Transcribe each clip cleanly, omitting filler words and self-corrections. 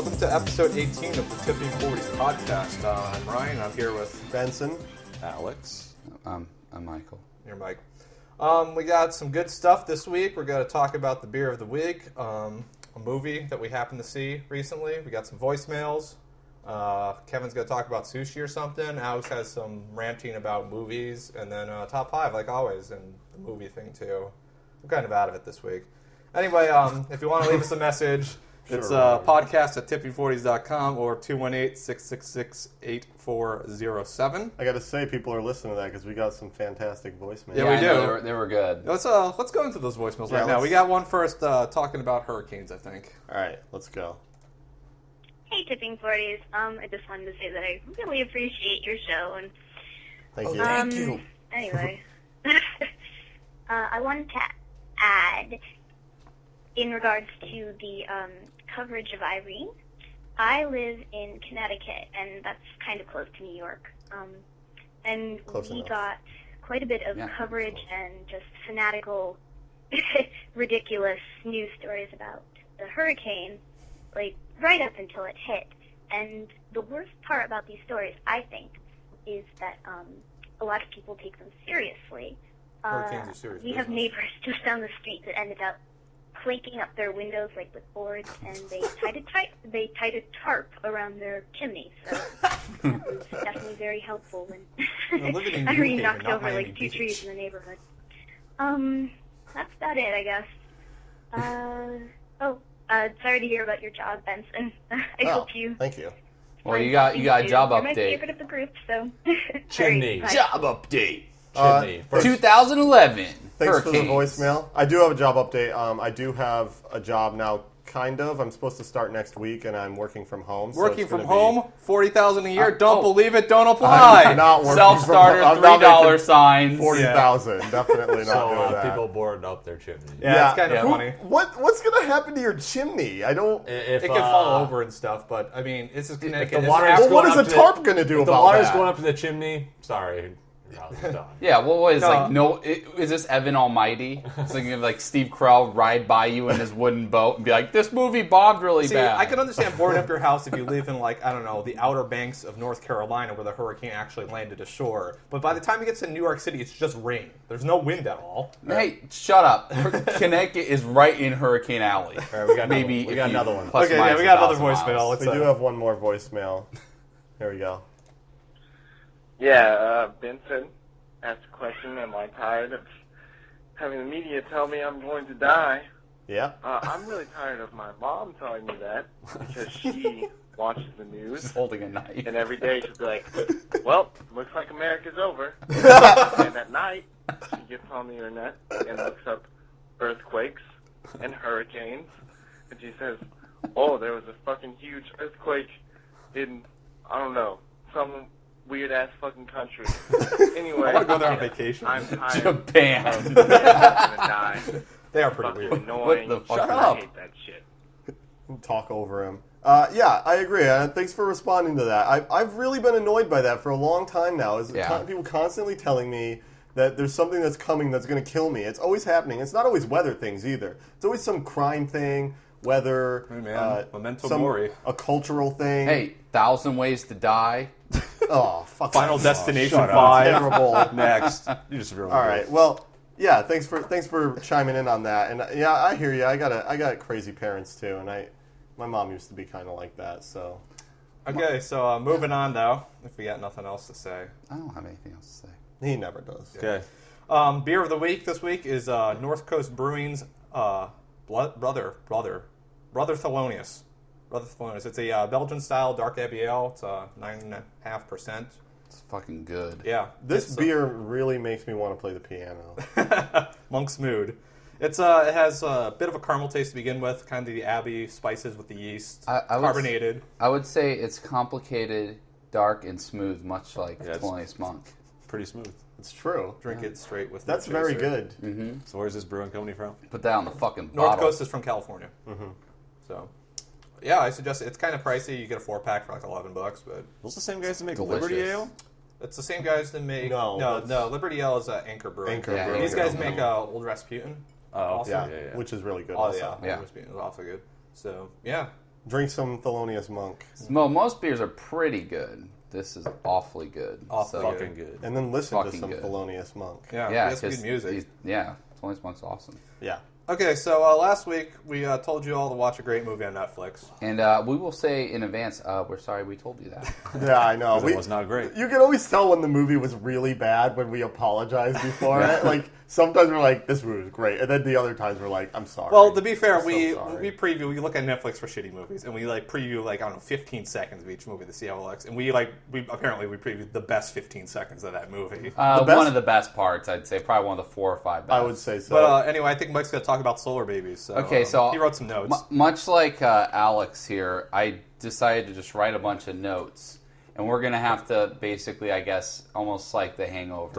welcome to episode 18 of the T40's podcast. I'm Ryan. I'm here with Benson, Alex. I'm Michael. You're Mike. We got some good stuff this week. We're going to talk about the beer of the week, a movie that we happened to see recently. We got some voicemails. Kevin's going to talk about sushi or something. Alex has some ranting about movies, and then top 5, like always, and the movie thing too. I'm kind of out of it this week. Anyway, if you want to leave us a message, it's podcast at T40's.com or 218-666-8407. I got to say, people are listening to that because we got some fantastic voicemails. Yeah, we do. They were good. Let's go into those voicemails right now. We got one first talking about hurricanes, I think. All right, let's go. Hey, Tipping 40s. I just wanted to say that I really appreciate your show. And Thank you. Anyway, I wanted to add, in regards to the coverage of Irene, I live in Connecticut, and that's kind of close to New York. And Close we enough. got quite a bit of coverage and just fanatical, ridiculous news stories about the hurricane, like, right up until it hit. And the worst part about these stories, I think, is that a lot of people take them seriously. Hurricanes are serious We have business. neighbors just down the street that ended up planking up their windows like with boards, and they tied a tarp around their chimney. So that was definitely very helpful when We're living in New Irene Haven, knocked not over Miami like 2 Beach. trees in the neighborhood. That's about it, I guess. Sorry to hear about your job, Benson. I hope you. Thank you. Well, you got a job You're my update. favorite of the group, so. Chimney. Sorry, bye. Job update. Chimney. 2011. Thanks Hurricanes. for the voicemail. I do have a job update. I do have a job now, kind of. I'm supposed to start next week, and I'm working from home. So Working it's from gonna home, $40,000 a year. Oh. Don't believe it. Don't apply. I'm not working Self-starter, from home. I'm not $3 making signs. 40,000. Definitely not So doing that. people board up their chimney. Yeah, it's kind of Yeah. funny. What's going to happen to your chimney? I don't. If, It can fall over and stuff, but I mean, this is Connecticut. the water This is is Well, what going is up a to tarp going to do If the about water's that? going up to the chimney, sorry. Your house is done. Yeah, what is No. is this Evan Almighty? It's like if like Steve Carell ride by you in his wooden boat and be like, this movie bombed really See, bad. I can understand boarding up your house if you live in, like, I don't know, the outer banks of North Carolina where the hurricane actually landed ashore. But by the time it gets to New York City, it's just rain. There's no wind at all. Hey, shut up. Connecticut is right in Hurricane Alley. All right, we got Maybe we got another one. plus Okay, minus yeah, we got another 1,000 voicemail. miles. Let's We do have one more voicemail. Here we go. Yeah, Benson asked a question, am I tired of having the media tell me I'm going to die? Yeah. I'm really tired of my mom telling me that because she watches the news, Just holding a knife. and every day she'll be like, well, looks like America's over. And at night, she gets on the internet and looks up earthquakes and hurricanes, and she says, oh, there was a fucking huge earthquake in, I don't know, some weird-ass fucking country. Anyway, I want to go there on vacation. I'm tired Japan. of gonna die. They are pretty Fucking weird. annoying. What the fuck? Shut Shut I up. hate that shit. Talk over him. Yeah, I agree. Thanks for responding to that. I've really been annoyed by that for a long time now. People constantly telling me that there's something that's coming that's going to kill me. It's always happening. It's not always weather things either. It's always some crime thing, weather, Hey, man, memento mori. a cultural thing. Hey, 1,000 Ways to Die. Oh, fuck. Final off. Destination shut up. 5. Terrible. Next. You just ruined All it. right. Well, yeah. Thanks for chiming in on that. And yeah, I hear you. I got crazy parents too, and my mom used to be kind of like that. So Okay, so moving on, though, if we got nothing else to say. I don't have anything else to say. he never does. Okay. Beer of the week this week is North Coast Brewing's Brother Thelonious. Brother Thelonious. It's a Belgian-style dark Abbey ale. It's 9.5%. It's fucking good. Yeah. This it's, beer really makes me want to play the piano. Monk's Mood. It has a bit of a caramel taste to begin with, kind of the Abbey spices with the yeast, I would carbonated. I would say it's complicated, dark, and smooth, much like Yeah, it's- Thelonious Monk. Pretty smooth. It's true. Drink it straight with. That's no very chaser. good. So where's this brewing company from? Put that on the fucking North bottle. Coast is from California. Mm-hmm. So, yeah, I suggest it. It's kind of pricey. You get a 4-pack for like $11, but Those the same guys that make Delicious. Liberty Ale? it's the same guys that make. No, no. that's- Liberty Ale is Anchor Brewing. Anchor Yeah, Brewing. These guys Anchor. make Old Rasputin. Oh, Also? Yeah, yeah. which is really good. Oh also. yeah, Yeah. Old Rasputin is also good. So yeah, Drink some Thelonious Monk. Most beers are pretty good. This is awfully good. Awfully So- Fucking good. And then listen to Fucking some good. Thelonious Monk. Yeah, Yeah, that's good music. Thelonious Monk's awesome. Yeah. Okay, so last week we told you all to watch a great movie on Netflix. And we will say in advance, we're sorry we told you that. Yeah, I know. It was not great. You can always tell when the movie was really bad when we apologize before it. Like, sometimes we're like, this movie was great. And then the other times we're like, I'm sorry. Well, to be fair, I'm so we sorry. we look at Netflix for shitty movies, and we preview I don't know 15 seconds of each movie to see how it looks, and we previewed the best 15 seconds of that movie. best- One of the best parts, I'd say, probably one of the 4 or 5 best. I would say so. But anyway, I think Mike's going to talk about Solar Babies. So, Okay, so he wrote some notes. Much like Alex here, I decided to just write a bunch of notes, and we're gonna have to basically, I guess, almost like The Hangover,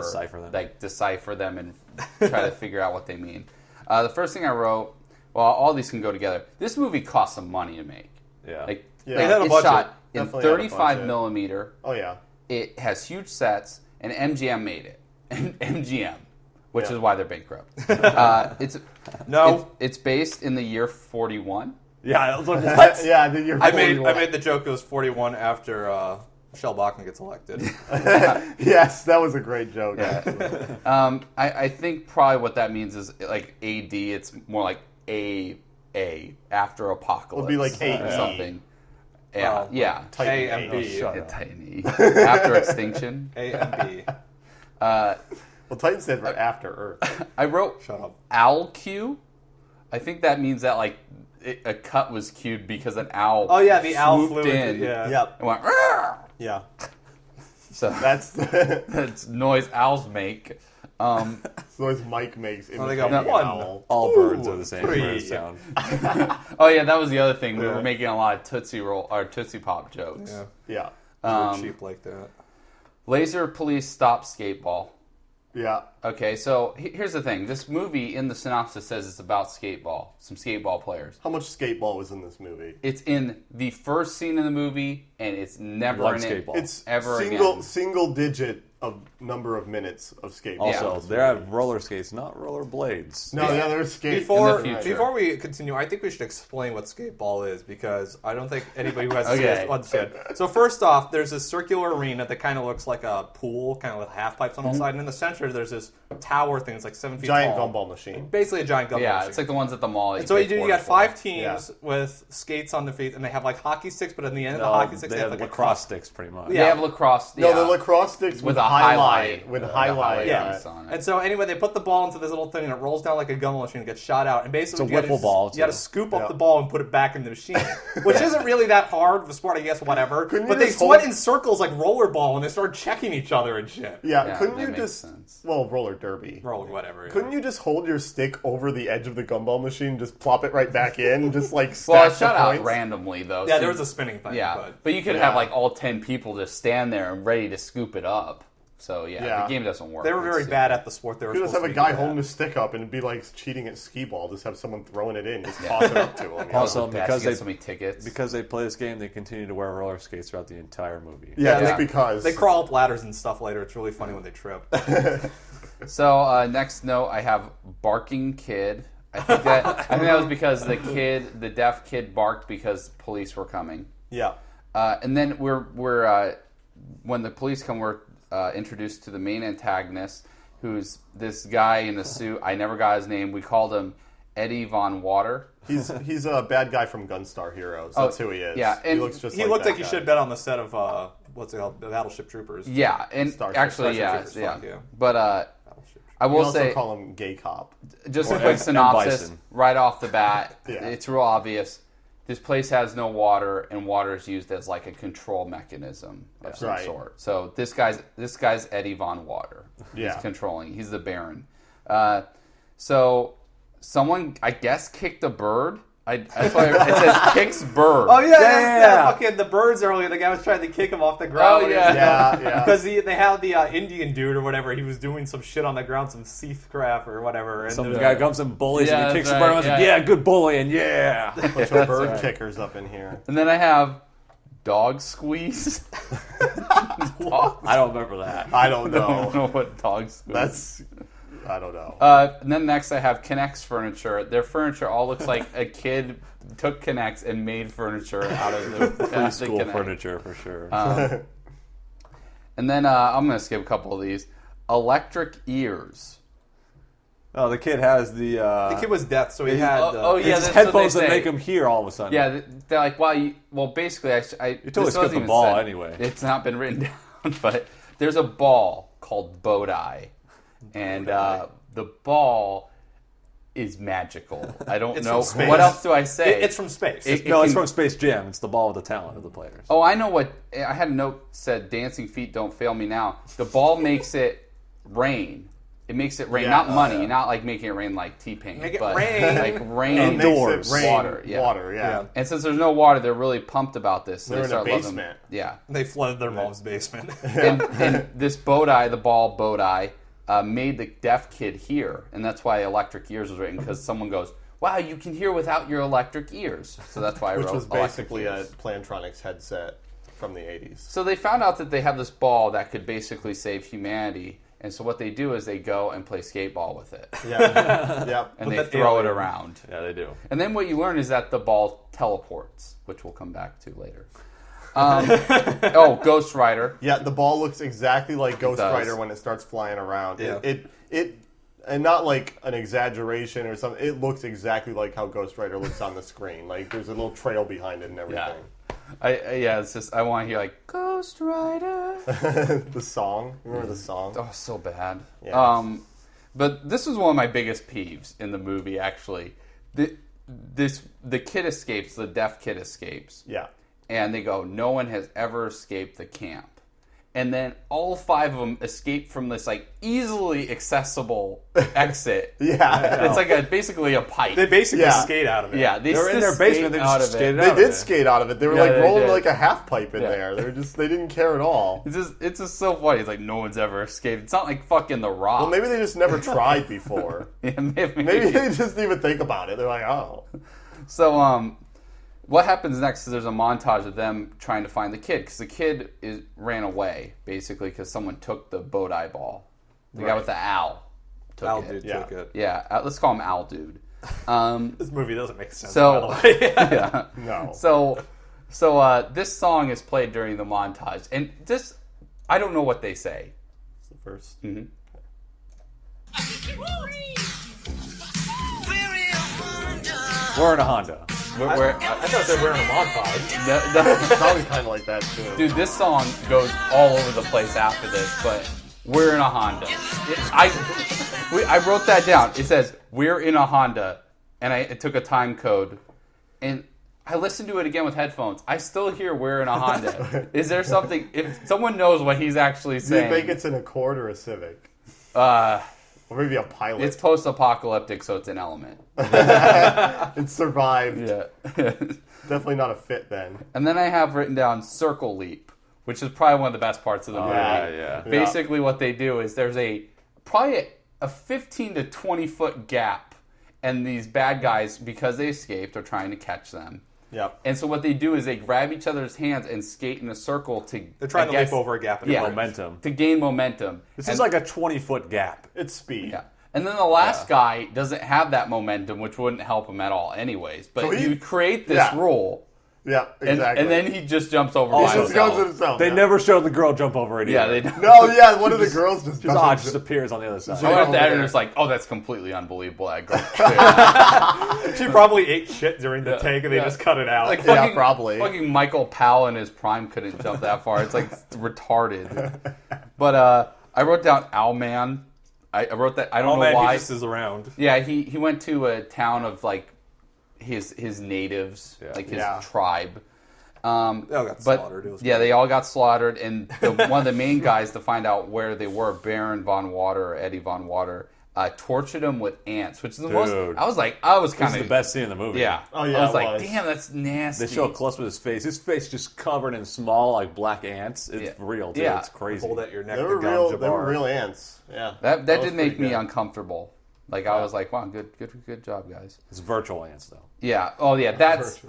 decipher them and try to figure out what they mean. The first thing I wrote, well, all these can go together. This movie cost some money to make. Yeah. Yeah. It had a it's budget. shot in Definitely had a 35 budget. millimeter. Oh, yeah. It has huge sets, and MGM made it. MGM, which Yeah. is why they're bankrupt. It's based in the year 41. Yeah, I was like, what? Yeah, then you're I made 41. the joke. It was 41 after Michelle Bachmann gets elected. Yes, that was a great joke. actually. I think probably what that means is like AD. It's more like A after apocalypse. Would be like AE. or something. Yeah, Well, yeah. Titan A and A. B. shut up. Titan E. After extinction. A and B. Well, Titan stands for After Earth. I wrote Shut up. owl cue. I think that means that like a cut was cued because an owl. Oh yeah, the owl swooped flew in. Yeah. Yep. And went. "Arr!" Yeah. So That's the that's noise owls make. noise Mike makes. Oh, they got imitating one. an owl. All birds are the same three. bird sound. Oh yeah, that was the other thing. We Yeah. were making a lot of Tootsie Pop jokes. Yeah. Yeah. We're cheap like that. Laser police stop skateball. Yeah. Okay, so here's the thing. This movie in the synopsis says it's about skateball, some skateball players. How much skateball was in this movie? It's in the first scene of the movie, and it's never Like in skateball. it It's ever single digit of number of minutes of skateball. Also, in this they're movie. at roller skates, not roller blades. No, yeah, there's skate. Before future. before we continue, I think we should explain what skateball is because I don't think anybody who has Okay. understand. So first off, there's this circular arena that kind of looks like a pool, kind of with half pipes on Mm-hmm. the side, and in the center there's this tower thing that's like 7 feet Giant tall. gumball machine. Basically a giant gumball Yeah, machine. it's like the ones at the mall. And so what you do, you got 5 teams Yeah. with skates on the feet, and they have like hockey sticks, but at the end of the No, hockey sticks they they have have like lacrosse sticks, pretty much. They have lacrosse. No, yeah. the lacrosse sticks with a highlight. With Yeah, highlight. Yeah. piece on it. And so anyway, they put the ball into this little thing, and it rolls down like a gumball machine and gets shot out. And basically, It's a wiffle ball, You got to too. scoop up Yeah. the ball and put it back in the machine, which isn't really that hard of a sport, I guess. Whatever. Couldn't But you they just went hold- in circles like rollerball, and they started checking each other and shit. Yeah, couldn't that you makes just sense. roller derby? Rolling, whatever. yeah. Couldn't you just hold your stick over the edge of the gumball machine, just plop it right back in, and just like stack Well, it the shot out points? randomly though. Yeah, so there was a spinning thing. Yeah, but you could Yeah. have like all 10 people just stand there and ready to scoop it up. So Yeah. the game doesn't work. they were very It's- bad at the sport. They were You could just have a supposed to guy be good holding at. his stick up and it'd be like cheating at skee ball. Just have someone throwing it in, just toss it up to him. you know? Also, Best because to get they so many tickets. because they play this game, they continue to wear roller skates throughout the entire movie. yeah, Yeah. just because They crawl up ladders and stuff later. It's really funny when they trip. So next note, I have barking kid. I think that was because the deaf kid barked because police were coming. Yeah, And then we're when the police come, we're introduced to the main antagonist, who's this guy in a suit. I never got his name. We called him Eddie Von Water. he's a bad guy from Gunstar Heroes. That's who he is. yeah, he and looks just He like looked that like he guy. should have been on the set of what's it called, Battleship Troopers. Yeah, and Starship actually, yeah, Troopers, yeah. fuck yeah. But I We will also say, call him Gay Cop. just a Or- quick and synopsis Bison. right off the bat. Yeah. It's real obvious. This place has no water, and water is used as like a control mechanism of some Right. sort. So this guy's Eddie Von Water. Yeah. He's controlling. He's the Baron. So someone, I guess, kicked a bird. That's why it says kicks bird. Oh yeah, Yeah. yeah. Fucking the birds earlier. The guy was trying to kick him off the ground. Oh, yeah. Yeah. Because they had the Indian dude or whatever. He was doing some shit on the ground, some Seath crap or whatever. And Some there's- guy comes and bullies Yeah, and he kicks that's the bird right, and I was like, yeah. yeah, good bullying, yeah. Bunch of bird kickers up in here. And then I have dog squeeze. I don't remember that. I don't I don't know. know what dog squeeze. That's I don't know. And then next I have Connect's furniture. Their furniture all looks like a kid took Connect's and made furniture out of the preschool furniture for sure. And then I'm going to skip a couple of these. Electric ears. Oh, the kid has the kid was deaf, so he had it's headphones that make him hear all of a sudden. Yeah, they're like, well, basically, you totally skipped the ball anyway. It's not been written down, but there's a ball called Bodai, and the ball is magical. I don't know. What else do I say? It's from space. It's from Space Jam. It's the ball with the talent of the players. Oh, I know what. I had a note said, dancing feet don't fail me now. The ball makes it rain. It makes it rain, not money, not like making it rain like T-Pain, but like rain indoors, water, yeah. And since there's no water, they're really pumped about this. So they're in a basement. They flooded their mom's basement. And this Bodai, the ball Bodai, made the deaf kid hear, and that's why Electric Ears was written, because someone goes, "Wow, you can hear without your electric ears." So that's why I wrote Which was basically a Ears. Plantronics headset from the 80s. So they found out that they have this ball that could basically save humanity. And so what they do is they go and play skateball with it. Yeah. And they throw it around. Yeah, they do. And then what you learn is that the ball teleports, which we'll come back to later. Ghost Rider. Yeah, the ball looks exactly like Ghost Rider when it starts flying around. Yeah. It and not like an exaggeration or something. It looks exactly like how Ghost Rider looks on the screen. Like there's a little trail behind it and everything. It's just I want to hear like Ghost Rider. The song, remember the song? Oh, so bad. Yeah. But this was one of my biggest peeves in the movie. Actually, the kid escapes. The deaf kid escapes. Yeah. And they go, no one has ever escaped the camp. And then all 5 of them escape from this like easily accessible exit. Yeah, it's like basically a pipe. They basically skate out of it. Yeah, they were in their basement. They just skated out They of did it. skate out of it. They were rolling like a half pipe in there. They didn't care at all. It's just so funny. It's like no one's ever escaped. It's not like fucking The Rock. Well, maybe they just never tried before. Maybe they just didn't even think about it. They're like, oh. So what happens next is there's a montage of them trying to find the kid, because the kid ran away, basically, because someone took the Bodai ball. The guy with the owl took it. Dude took it. Yeah, let's call him Owl Dude. This movie doesn't make sense, by the way. No. So this song is played during the montage, and just, I don't know what they say. It's the first. Mm-hmm. We're in a Honda. I thought they were in a montage. It's probably kind of like that, too. Dude, this song goes all over the place after this, but we're in a Honda. I wrote that down. It says, we're in a Honda, and I took a time code, and I listened to it again with headphones. I still hear we're in a Honda. Is there something, if someone knows what he's actually saying. Do you think it's an Accord or a Civic? Or maybe a Pilot. It's post-apocalyptic, so it's an Element. It survived. Yeah. Definitely not a Fit then. And then I have written down Circle Leap, which is probably one of the best parts of the movie. Yeah. Basically what they do is there's probably a 15 to 20 foot gap, and these bad guys, because they escaped, are trying to catch them. Yep. And so what they do is they grab each other's hands and skate in a circle to... They're trying to leap over a gap. Momentum. To gain momentum. This is like a 20-foot gap. It's speed. Yeah. And then the last guy doesn't have that momentum, which wouldn't help him at all anyways. But So you create this rule... Yeah, exactly. And then he just jumps over by He just himself. goes himself. They never showed the girl jump over it either. Yeah, they don't. No, yeah, one of the girls just just appears on the other side. I went at that and it's like, oh, that's completely unbelievable. That girl. She probably ate shit during the take and they just cut it out. Like probably. Fucking Michael Powell in his prime couldn't jump that far. It's like retarded. But I wrote down Owlman. I wrote that. I don't know why. He just is around. Yeah, he went to a town of like his natives, like his tribe. They all got slaughtered. They all got slaughtered, and one of the main guys to find out where they were, Baron Von Water or Eddie Von Water, tortured him with ants, which is the most. I was kind This is the best scene in the movie. Yeah. Oh yeah. I was like, damn, that's nasty. They show a close up of his face. His face just covered in small, like black ants. It's real, too. Yeah. It's crazy. Hold at your neck. They were real ants. Yeah. That did make me uncomfortable. Like I was like, wow, good job, guys. It's virtual ants, though. Yeah. Oh yeah, that's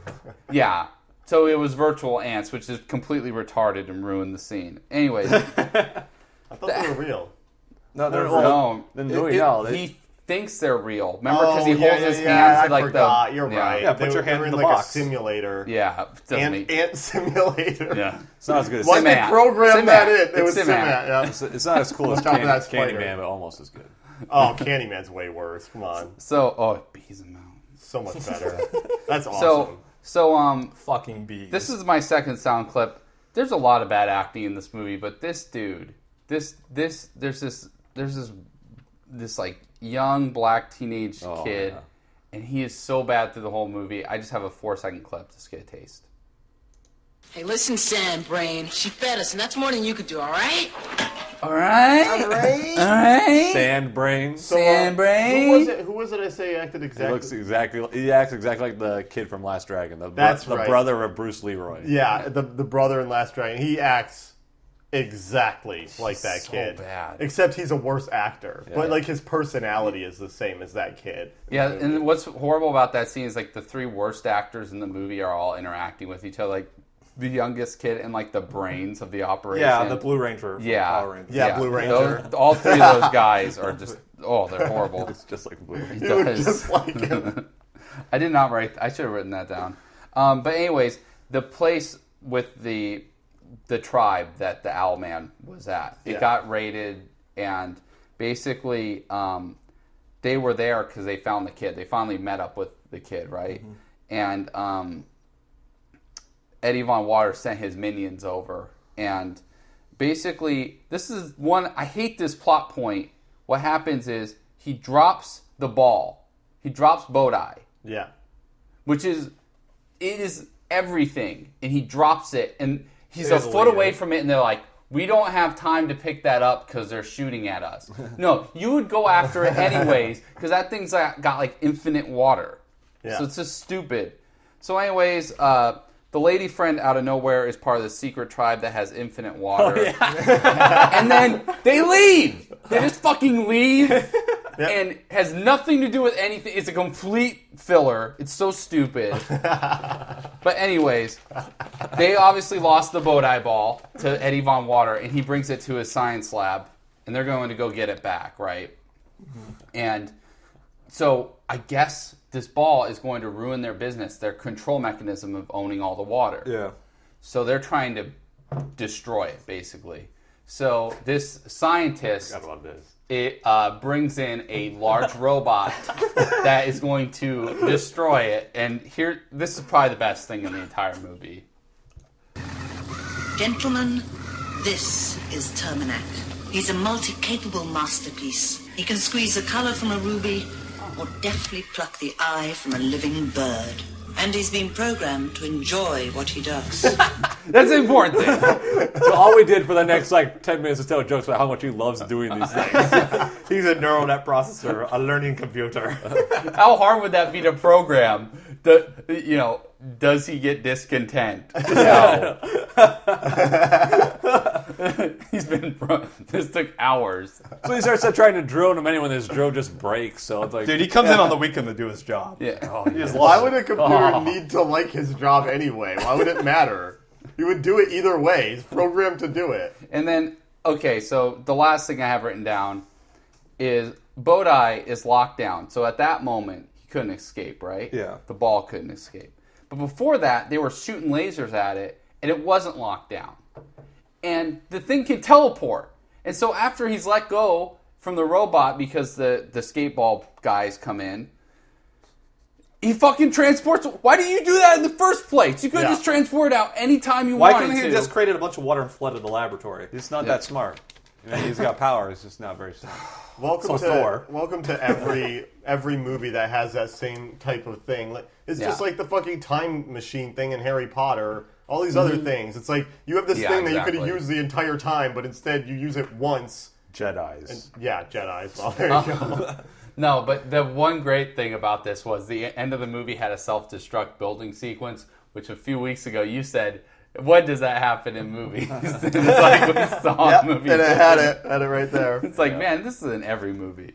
yeah. So it was virtual ants, which is completely retarded and ruined the scene. Anyways, I thought they were real. No, they're no. He thinks they're real. Remember, because he holds his hands to, like, forgot. You're right. Yeah, put your hand in the like box. A simulator. Yeah. Ant simulator. Yeah. It's not as good as Why did they program that in? It was Simat. Yeah. It's not as cool as Candyman, but almost as good. Oh, Candyman's way worse. Come on. So, bees him out. So much better. That's awesome. So, fucking bees. This is my second sound clip. There's a lot of bad acting in this movie, but this dude, there's this like young black teenage kid, and he is so bad through the whole movie. I just have a 4-second clip to get a taste. Hey, listen, Sandbrain. She fed us, and that's more than you could do, all right? All right. Sandbrain. Sandbrain. Who was it I say acted exactly? He acts exactly like the kid from Last Dragon. The brother of Bruce Leroy. Yeah, the brother in Last Dragon. He acts exactly like that kid. Bad. Except he's a worse actor. Yeah. But like his personality is the same as that kid. Yeah, and what's horrible about that scene is like the 3 worst actors in the movie are all interacting with each other. Like the youngest kid and like the brains of the operation. Yeah, the Blue Ranger. Yeah. Blue Ranger. All 3 of those guys are just they're horrible. It's just like the Blue Ranger. He does. Just like him. I did not write. I should have written that down. But anyways, the place with the tribe that the Owl Man was at, it got raided, and basically they were there because they found the kid. They finally met up with the kid, right? Mm-hmm. And Eddie Von Water sent his minions over, and basically this is one. I hate this plot point. What happens is he drops the ball. He drops Bodai. Yeah. It is everything, and he drops it, and he's a foot away from it, and they're like, we don't have time to pick that up because they're shooting at us. No, you would go after it anyways, because that thing's got like infinite water. Yeah. So it's just stupid. So anyways, the lady friend out of nowhere is part of the secret tribe that has infinite water. Oh, yeah. And then they leave. They just fucking leave. And has nothing to do with anything. It's a complete filler. It's so stupid. But anyways, they obviously lost the Bodai ball to Eddie Von Water, and he brings it to his science lab, and they're going to go get it back, right? Mm-hmm. And so I guess this ball is going to ruin their business, their control mechanism of owning all the water. Yeah. So they're trying to destroy it, basically. So this scientist... I love this. It brings in a large robot that is going to destroy it. And here, this is probably the best thing in the entire movie. Gentlemen, this is Terminac. He's a multi-capable masterpiece. He can squeeze the color from a ruby or deftly pluck the eye from a living bird. And he's been programmed to enjoy what he does. That's the important thing. So all we did for the next 10 minutes is tell jokes about how much he loves doing these things. He's a neural net processor, a learning computer. How hard would that be to program? Does he get discontent? No. This took hours. So he starts trying to drill him anyway, when his drill just breaks. So it's like, dude, he comes in on the weekend to do his job. Yeah. Why would a computer need to like his job anyway? Why would it matter? He would do it either way. He's programmed to do it. And then, okay, so the last thing I have written down is Bodai is locked down. So at that moment, he couldn't escape, right? Yeah. The ball couldn't escape. But before that, they were shooting lasers at it, and it wasn't locked down. And the thing can teleport. And so after he's let go from the robot because the skateball guys come in, he fucking transports. Why didn't you do that in the first place? You could just transport it out anytime you wanted to. Why couldn't he just created a bunch of water and flooded the laboratory? He's not that smart. He's got power. He's just not very smart. Welcome to every movie that has that same type of thing. It's just like the fucking time machine thing in Harry Potter. All these other things. It's like you have this thing that you could have used the entire time, but instead you use it once. Jedis. Jedis. Well, there you go. No, but the one great thing about this was the end of the movie had a self-destruct building sequence, which a few weeks ago you said, when does that happen in movies? It's like we saw movies. And I had it right there. It's like, man, this is in every movie.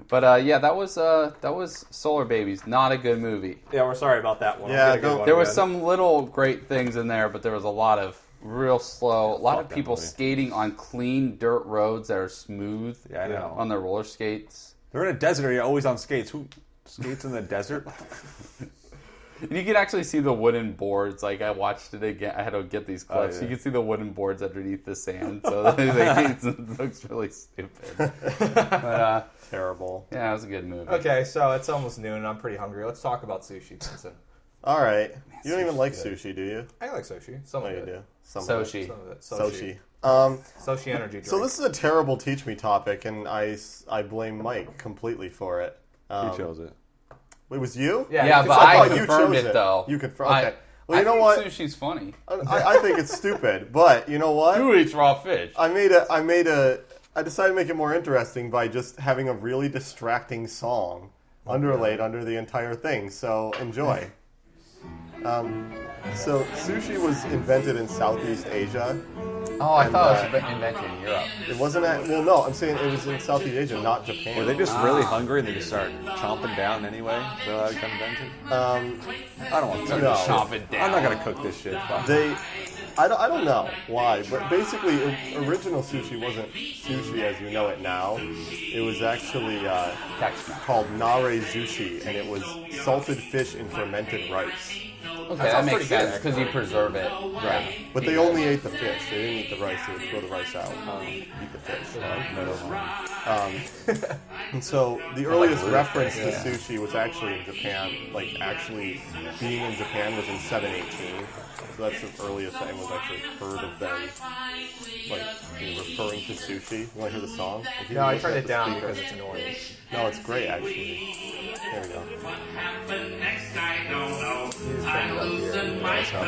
But that was Solar Babies. Not a good movie. Yeah, we're sorry about that one. Yeah, there was some little great things in there, but there was a lot of real slow. A lot of that people movie. skating on clean dirt roads that are smooth. Yeah, I know. On their roller skates. They're in a desert area, always on skates. Who skates in the desert? You can actually see the wooden boards. Like, I watched it again. I had to get these clips. yeah. You can see the wooden boards underneath the sand. So it looks really stupid. But, Terrible. yeah, it was a good movie. Okay, so it's almost noon and I'm pretty hungry. Let's talk about sushi, Vincent. All right. You don't even sushi's like good. sushi, do you? I like sushi. Some No, of you it. do. Some of it. Soshi. Some of it. Sushi. Soshi energy drink. So this is a terrible teach me topic, and I blame Mike completely for it. He chose it. It was you? Yeah, because but I I thought you confirmed chose it, though. You confirmed. Okay. Well, I you know think what? Sushi's funny. I think it's stupid, but you know what? Who eats raw fish? I decided to make it more interesting by just having a really distracting song underlaid under the entire thing. So enjoy. So sushi was invented in Southeast Asia. Oh, I thought it was invented in Europe. It wasn't well, no, I'm saying it was in Southeast Asia, not Japan. Were they just really hungry and they just start chomping down anyway? So that got invented? I don't want to No. Chomp it down. I'm not gonna cook this shit. Fuck. I don't know why, but basically, original sushi wasn't sushi as you know it now. It was actually called nare sushi, and it was salted fish in fermented rice. Okay, that sounds makes pretty good, sense because you preserve it. Right. But they only ate the fish. They didn't eat the rice. They would throw the rice out. Eat the fish. And so the earliest reference to sushi was actually in Japan. Like, actually being in Japan was in 718. So that's the earliest that anyone's actually heard of them, like, referring to sushi. You want to hear the song? Like, No, I look turned at it the down speaker. because it's annoying. No, it's great, actually. There we go. He's turned it up here.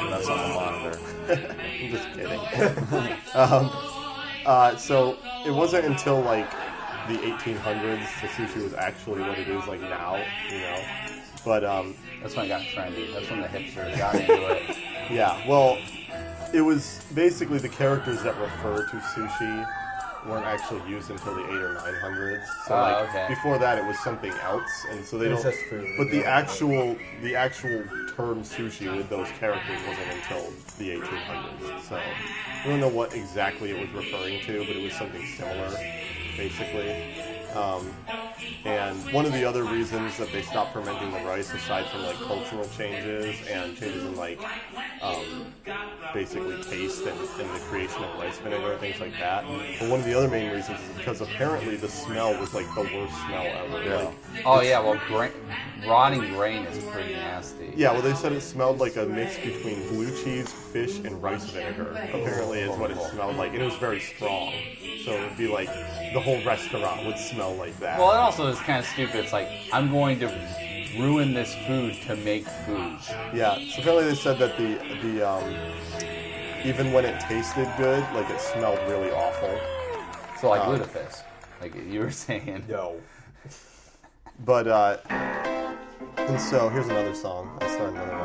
That's on the monitor. I'm just kidding. So it wasn't until like the 1800s the sushi was actually what it is like now, you know. But That's when it got trendy. That's when the hipsters got into it. yeah, well, it was basically the characters that refer to sushi weren't actually used until the 800s or 900s. So okay. before that it was something else, and so they It was don't. just food. But the actual term sushi with those characters wasn't until the 1800s. So I don't know what exactly it was referring to, but it was something similar, basically. And one of the other reasons that they stopped fermenting the rice, aside from like cultural changes and changes in like basically taste and the creation of rice vinegar and things like that, but one of the other main reasons is because apparently the smell was like the worst smell ever. Yeah. Like, Oh yeah, well, rotting grain is pretty nasty. yeah, well, they said it smelled like a mix between blue cheese, fish, and rice vinegar. Apparently, is what it smelled like, and it was very strong. So it would be like the whole restaurant would smell like that. Well, it also is kind of stupid. It's like, I'm going to ruin this food to make food. Yeah, so apparently they said that the even when it tasted good, like it smelled really awful. So like lutefisk, like you were saying. No. But and so here's another song. I'll start another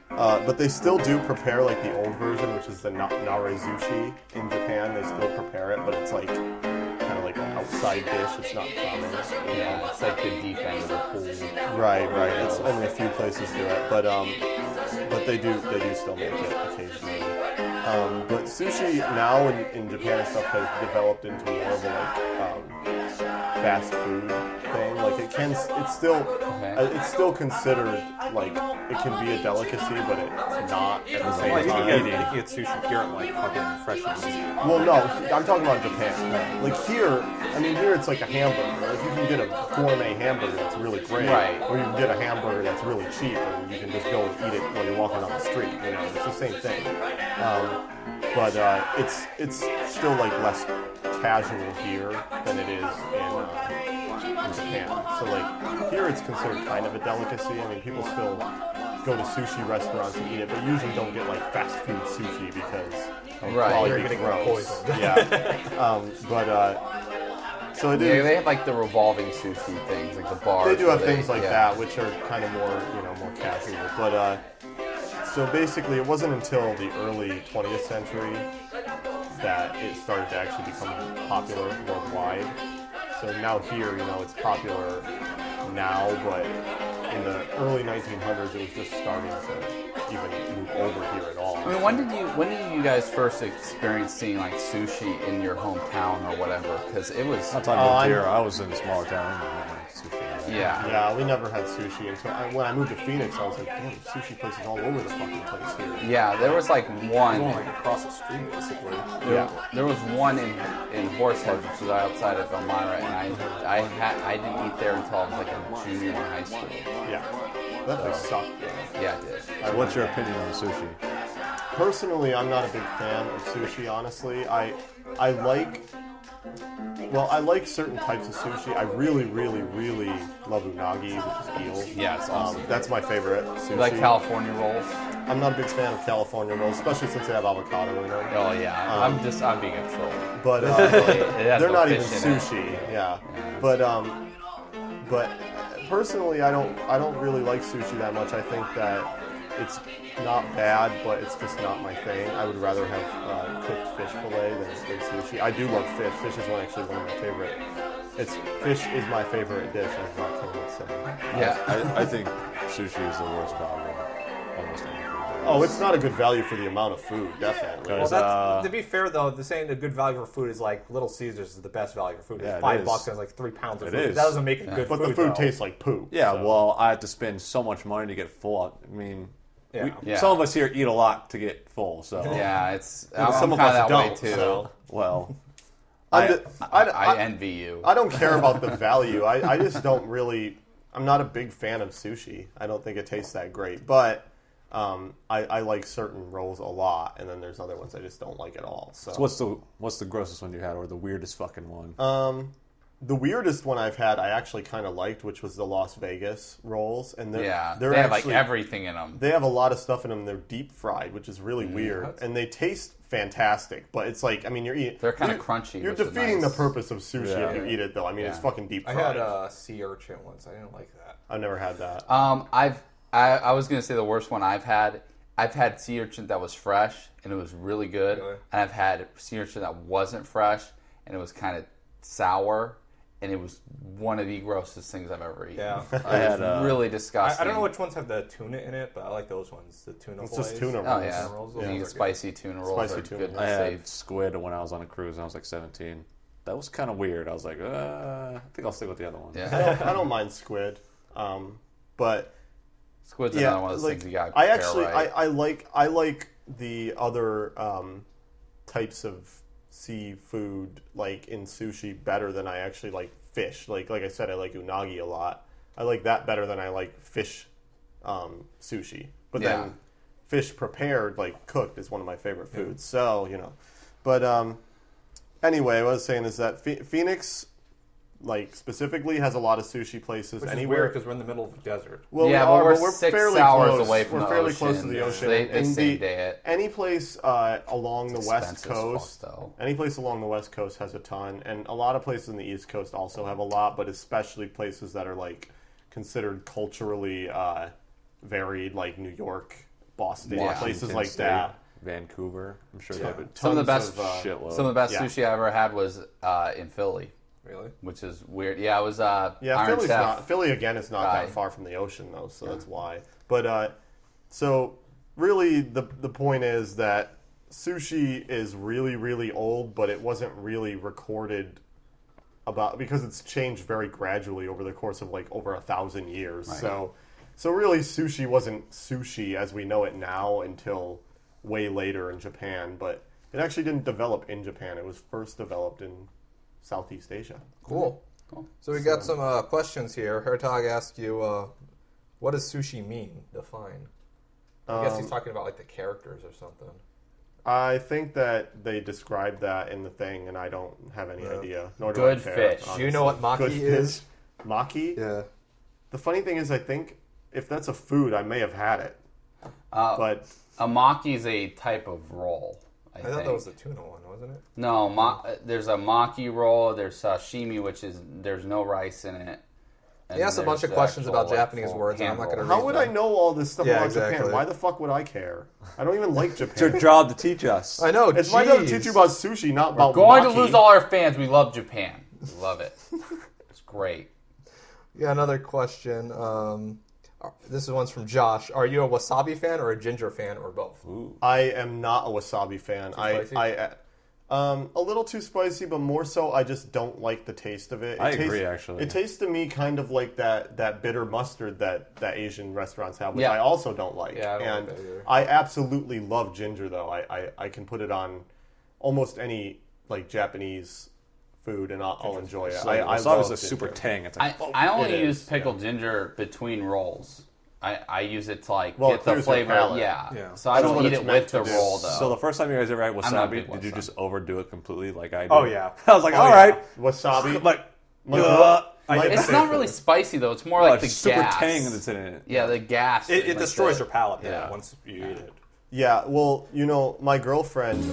one. But they still do prepare like the old version, which is the nare sushi in Japan. They still prepare it, but it's like kind of like an outside dish. It's not common. You know? Yeah, it's like the deep end of the pool. Right. It's only a few places do it, but they do still make it occasionally. But sushi now in Japan and stuff has developed into more of a like fast food thing. Like it's still considered like it can be a delicacy, but it's not at the same Well, you time. can get sushi here at like fucking fresh and easy. Well, no, I'm talking about Japan. Like here it's like a hamburger. Like you can get a gourmet hamburger that's really great, Right. or you can get a hamburger that's really cheap and you can just go and eat it while you're walking down the street. You know, it's the same thing. But it's still like less casual here than it is in Japan. So like here it's considered kind of a delicacy. I mean, people still go to sushi restaurants and eat it, but usually don't get like fast food sushi because Right. You're getting gross. poisoned. Yeah. So it Yeah, is. they have like the revolving sushi things, like the bars. They do have where things like that, which are kind of more, more casual. But so basically, it wasn't until the early 20th century that it started to actually become popular worldwide. So now here, it's popular now, but in the early 1900s, it was just starting to even move over here at all. I mean, when did you guys first experience seeing like sushi in your hometown or whatever? Because it was. That's time I moved here. I was in a smaller town. Sushi. Yeah. Yeah, we never had sushi until when I moved to Phoenix. I was like, damn, sushi places all over the fucking place here. Yeah, there was like one. Like across the street, basically. There was one in Horsehead, which was outside of Elmira, and I didn't eat there until I was like a junior in high school. Yeah, that place sucked. Though. Yeah, it did. So what's your opinion on sushi? Personally, I'm not a big fan of sushi. Honestly, I like certain types of sushi. I really, really, really love unagi, which is eel. Yeah, it's awesome. That's my favorite sushi. You like California rolls? I'm not a big fan of California rolls, especially since they have avocado in them. Oh yeah, I'm being a troll. But they're not even sushi. Yeah. But personally, I don't really like sushi that much. I think that it's not bad, but it's just not my thing. I would rather have cooked fish fillet than sushi. I do love fish. Fish is actually one of my favorite. Fish is my favorite dish, as Roxanne would say. Yeah, I think sushi is the worst value almost any food. Oh, it's not a good value for the amount of food, definitely. Well, to be fair though, the saying a good value for food is like Little Caesars is the best value for food. Yeah, It's it $5 is. and it's like 3 pounds of It food. is. That doesn't make it good But food. the food though. tastes like poo. Yeah, so. well, I have to spend so much money to get full. I mean, Yeah. some of us here eat a lot to get full, so. yeah, it's. some I'm of kind us of that way don't. too. So. Well, I envy you. I don't care about the value. I just don't really. I'm not a big fan of sushi. I don't think it tastes that great. But I like certain rolls a lot, and then there's other ones I just don't like at all. So, what's the grossest one you had, or the weirdest fucking one? The weirdest one I've had, I actually kind of liked, which was the Las Vegas rolls, and they have have like everything in them. They have a lot of stuff in them. They're deep fried, which is really weird, and they taste fantastic. But it's like, I mean, They're kind of crunchy. You're which is defeating nice. the purpose of sushi if you eat it, though. I mean, it's fucking deep I fried. had a sea urchin once. I didn't like that. I've never had that. I was gonna say the worst one I've had sea urchin that was fresh and it was really good, Really? and I've had sea urchin that wasn't fresh and it was kind of sour, and it was one of the grossest things I've ever eaten. Yeah. It was really disgusting. I don't know which ones have the tuna in it, but I like those ones. The tuna It's fillets. just tuna rolls. Oh yeah, rolls, you those can are get good. spicy tuna rolls. Spicy are tuna good rolls. I and had safe. squid when I was on a cruise and I was like 17. That was kind of weird. I was like, I think I'll stick with the other one. Yeah, I don't mind squid, but squid's yeah, another one of those like, things you got. I actually right. I like the other types of seafood like in sushi better than I actually like fish. Like I said, I like unagi a lot. I like that better than I like fish sushi. But then fish prepared, like cooked, is one of my favorite foods. So but anyway, what I was saying is that Phoenix, like specifically, has a lot of sushi places. Which is anywhere. weird because we're in the middle of the desert. Well, yeah, but we're 6 fairly hours close. away from we're the fairly ocean. close to the ocean. They And same day it. Any place along the west expensive coast, as fuck, though. any place along the west coast has a ton, and a lot of places in the east coast also have a lot, but especially places that are like considered culturally varied, like New York, Boston, places like State, that. Vancouver. I'm sure they have a Some of the best shitload. Some of the best Yeah. sushi I ever had was in Philly, Really? which is weird. Yeah, it was Iron Philly's Chef. not. Philly again is not guy. that far from the ocean though, so that's why. But so really, the point is that sushi is really really old, but it wasn't really recorded because it's changed very gradually over the course of like over 1,000 years. Right. So really, sushi wasn't sushi as we know it now until way later in Japan, but it actually didn't develop in Japan. It was first developed in Southeast Asia. Cool. So we got some questions here. Hertog asked you, what does sushi mean? Define. I guess he's talking about like the characters or something. I think that they described that in the thing, and I don't have any idea. Nor do Good I care, fish. honestly. Do you know what maki Good is? fish? Maki? Yeah. The funny thing is, I think if that's a food, I may have had it. But A maki is a type of roll. I thought think. that was the tuna one, wasn't it? No, there's a maki roll. There's sashimi, which is there's no rice in it. And He asked a bunch of there's questions about actual, Japanese full words, and I'm hand not gonna rolls. how would I know all this stuff Yeah, about exactly. Japan? Why the fuck would I care? I don't even like It's your Japan. job to teach us. I know. It's my job to teach you about sushi, not about Going maki. to lose all our fans. We love Japan. We love it. It's great. Yeah, another question. This one's from Josh. Are you a wasabi fan or a ginger fan or both? Ooh. I am not a wasabi fan. A little too spicy, but more so I just don't like the taste of it. I agree, actually. It tastes to me kind of like that bitter mustard that Asian restaurants have, which I also don't like. Yeah, I don't and like that either. I absolutely love ginger, though. I can put it on almost any like Japanese food, and I'll enjoy it. So, I wasabi's love a super tang. It's like, I only use pickled ginger between rolls. I use it to like get the flavor. Yeah. So I don't eat it with the roll though. So the first time you guys ever had wasabi, did you just overdo it completely like I did? Oh yeah. I was like, all right, wasabi. It's not really spicy though. It's more like the super gas. tang that's in it. Yeah, the gas. It destroys your palate once you eat it. Yeah, well, my girlfriend,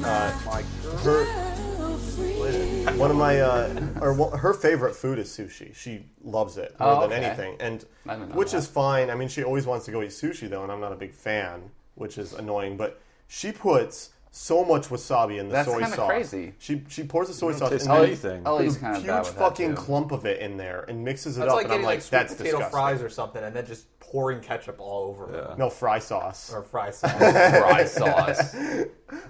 her favorite food is sushi. She loves it more than anything, and which is fine. I mean, she always wants to go eat sushi though, and I'm not a big fan, which is annoying. But she puts so much wasabi in the soy sauce. That's kind of crazy. She pours the soy sauce and anything. puts a huge fucking clump of it in there and mixes it up, like and I'm like, that's potato disgusting. fries or something, and then just pouring ketchup all over it. No, fry sauce. Or fry sauce. Fry sauce.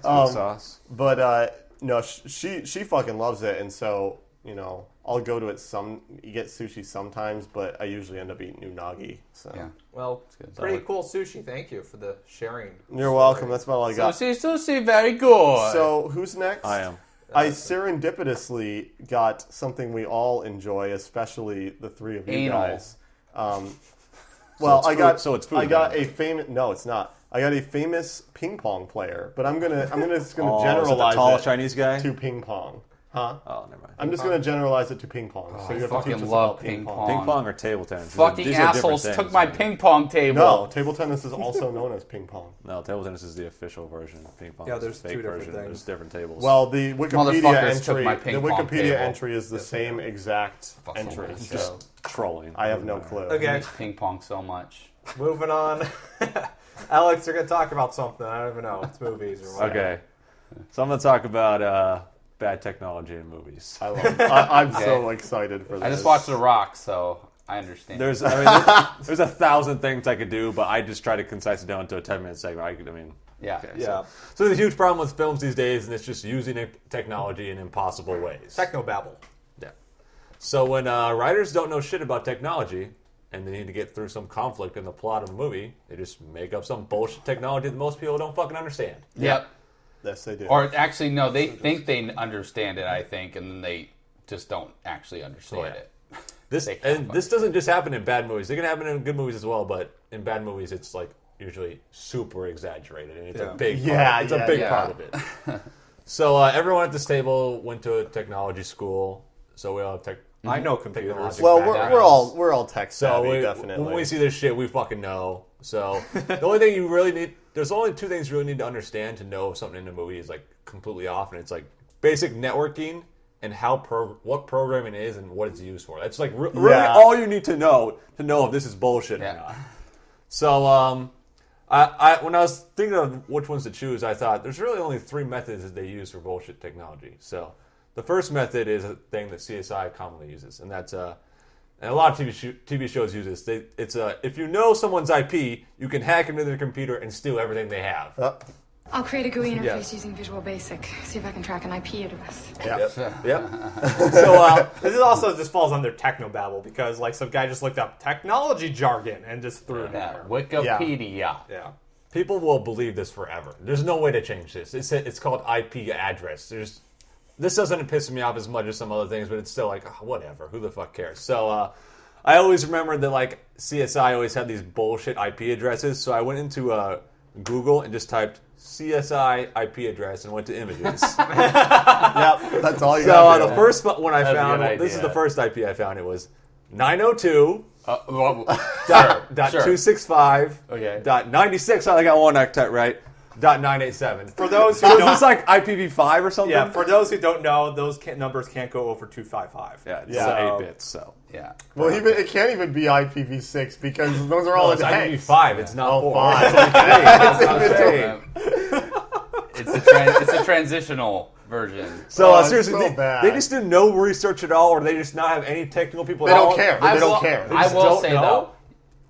Sauce. But no, she fucking loves it, and so I'll go to it get sushi sometimes, but I usually end up eating unagi. So Yeah. Well, pretty cool sushi. Thank you for the sharing. You're welcome. That's about all I got. Sushi, very good. So who's next? I am. I serendipitously got something we all enjoy, especially the three of you Anal. guys. Well, I got a famous. No, it's not. I got a famous ping pong player, but I'm just gonna Is it generalize the tall it Chinese guy? to ping pong. Huh? Oh, never mind. I'm just gonna generalize it to ping pong. So you have to teach fucking us love about ping ping pong. Ping pong or table tennis? Fucking These are different assholes things, took my man. ping pong table. No, table tennis is also known as ping pong. No, table tennis is the official version. Ping pong Yeah, is there's the fake two different version. things. There's different tables. Well, the Wikipedia Motherfuckers took entry, my ping pong table. is the same exact entry. racist. So trolling. I have no clue. Okay. I miss ping pong so much. Moving on. Alex, you're going to talk about something. I don't even know. It's movies or whatever. Okay. So I'm going to talk about bad technology in movies. I love it. I'm so excited for this. I just watched The Rock, so I understand. There's 1,000 things I could do, but I just try to concise it down to a 10-minute segment. Yeah. Okay, so there's a huge problem with films these days, and it's just using technology in impossible ways. Technobabble. Yeah. So when writers don't know shit about technology, and they need to get through some conflict in the plot of a movie, they just make up some bullshit technology that most people don't fucking understand. Yep. Yes, they do. Or actually, no, they think they understand it, I think, and then they just don't actually understand it. This doesn't just happen in bad movies. It can happen in good movies as well, but in bad movies, it's like usually super exaggerated, and it's a big part. It's a big part of it. So everyone at this table went to a technology school, so we all have I know computers. Well, we're all tech savvy, definitely. When we see this shit, we fucking know. So the only thing you really need, there's only two things you really need to understand to know if something in a movie is like completely off, and it's like basic networking and what programming is and what it's used for. That's like really all you need to know if this is bullshit or not. So I when I was thinking of which ones to choose, I thought there's really only three methods that they use for bullshit technology. So the first method is a thing that CSI commonly uses, and that's and a lot of TV shows use this. It's if you know someone's IP, you can hack into their computer and steal everything they have. I'll create a GUI interface using Visual Basic. See if I can track an IP address. Yep. So this is also just falls under technobabble because like some guy just looked up technology jargon and just threw it in there. Wikipedia. Yeah. People will believe this forever. There's no way to change this. It's called IP address. This doesn't piss me off as much as some other things, but it's still like, whatever. Who the fuck cares? So I always remember that like CSI always had these bullshit IP addresses. So I went into Google and just typed CSI IP address and went to images. That's all you got. So the first one I found, this is the first IP I found. It was 902.265.96. I got one type right. .987. For those who don't, is this like IPv5 or something? Yeah. For those who don't know, those numbers can't go over 255. Yeah. It's 8 bits. So yeah. Well, it can't even be IPv6 because those are all in hex. IPv5. It's not 4. It's a transitional version. So seriously, so bad. they just do no research at all, or they just not have any technical people. They don't care. They don't care. I will say though,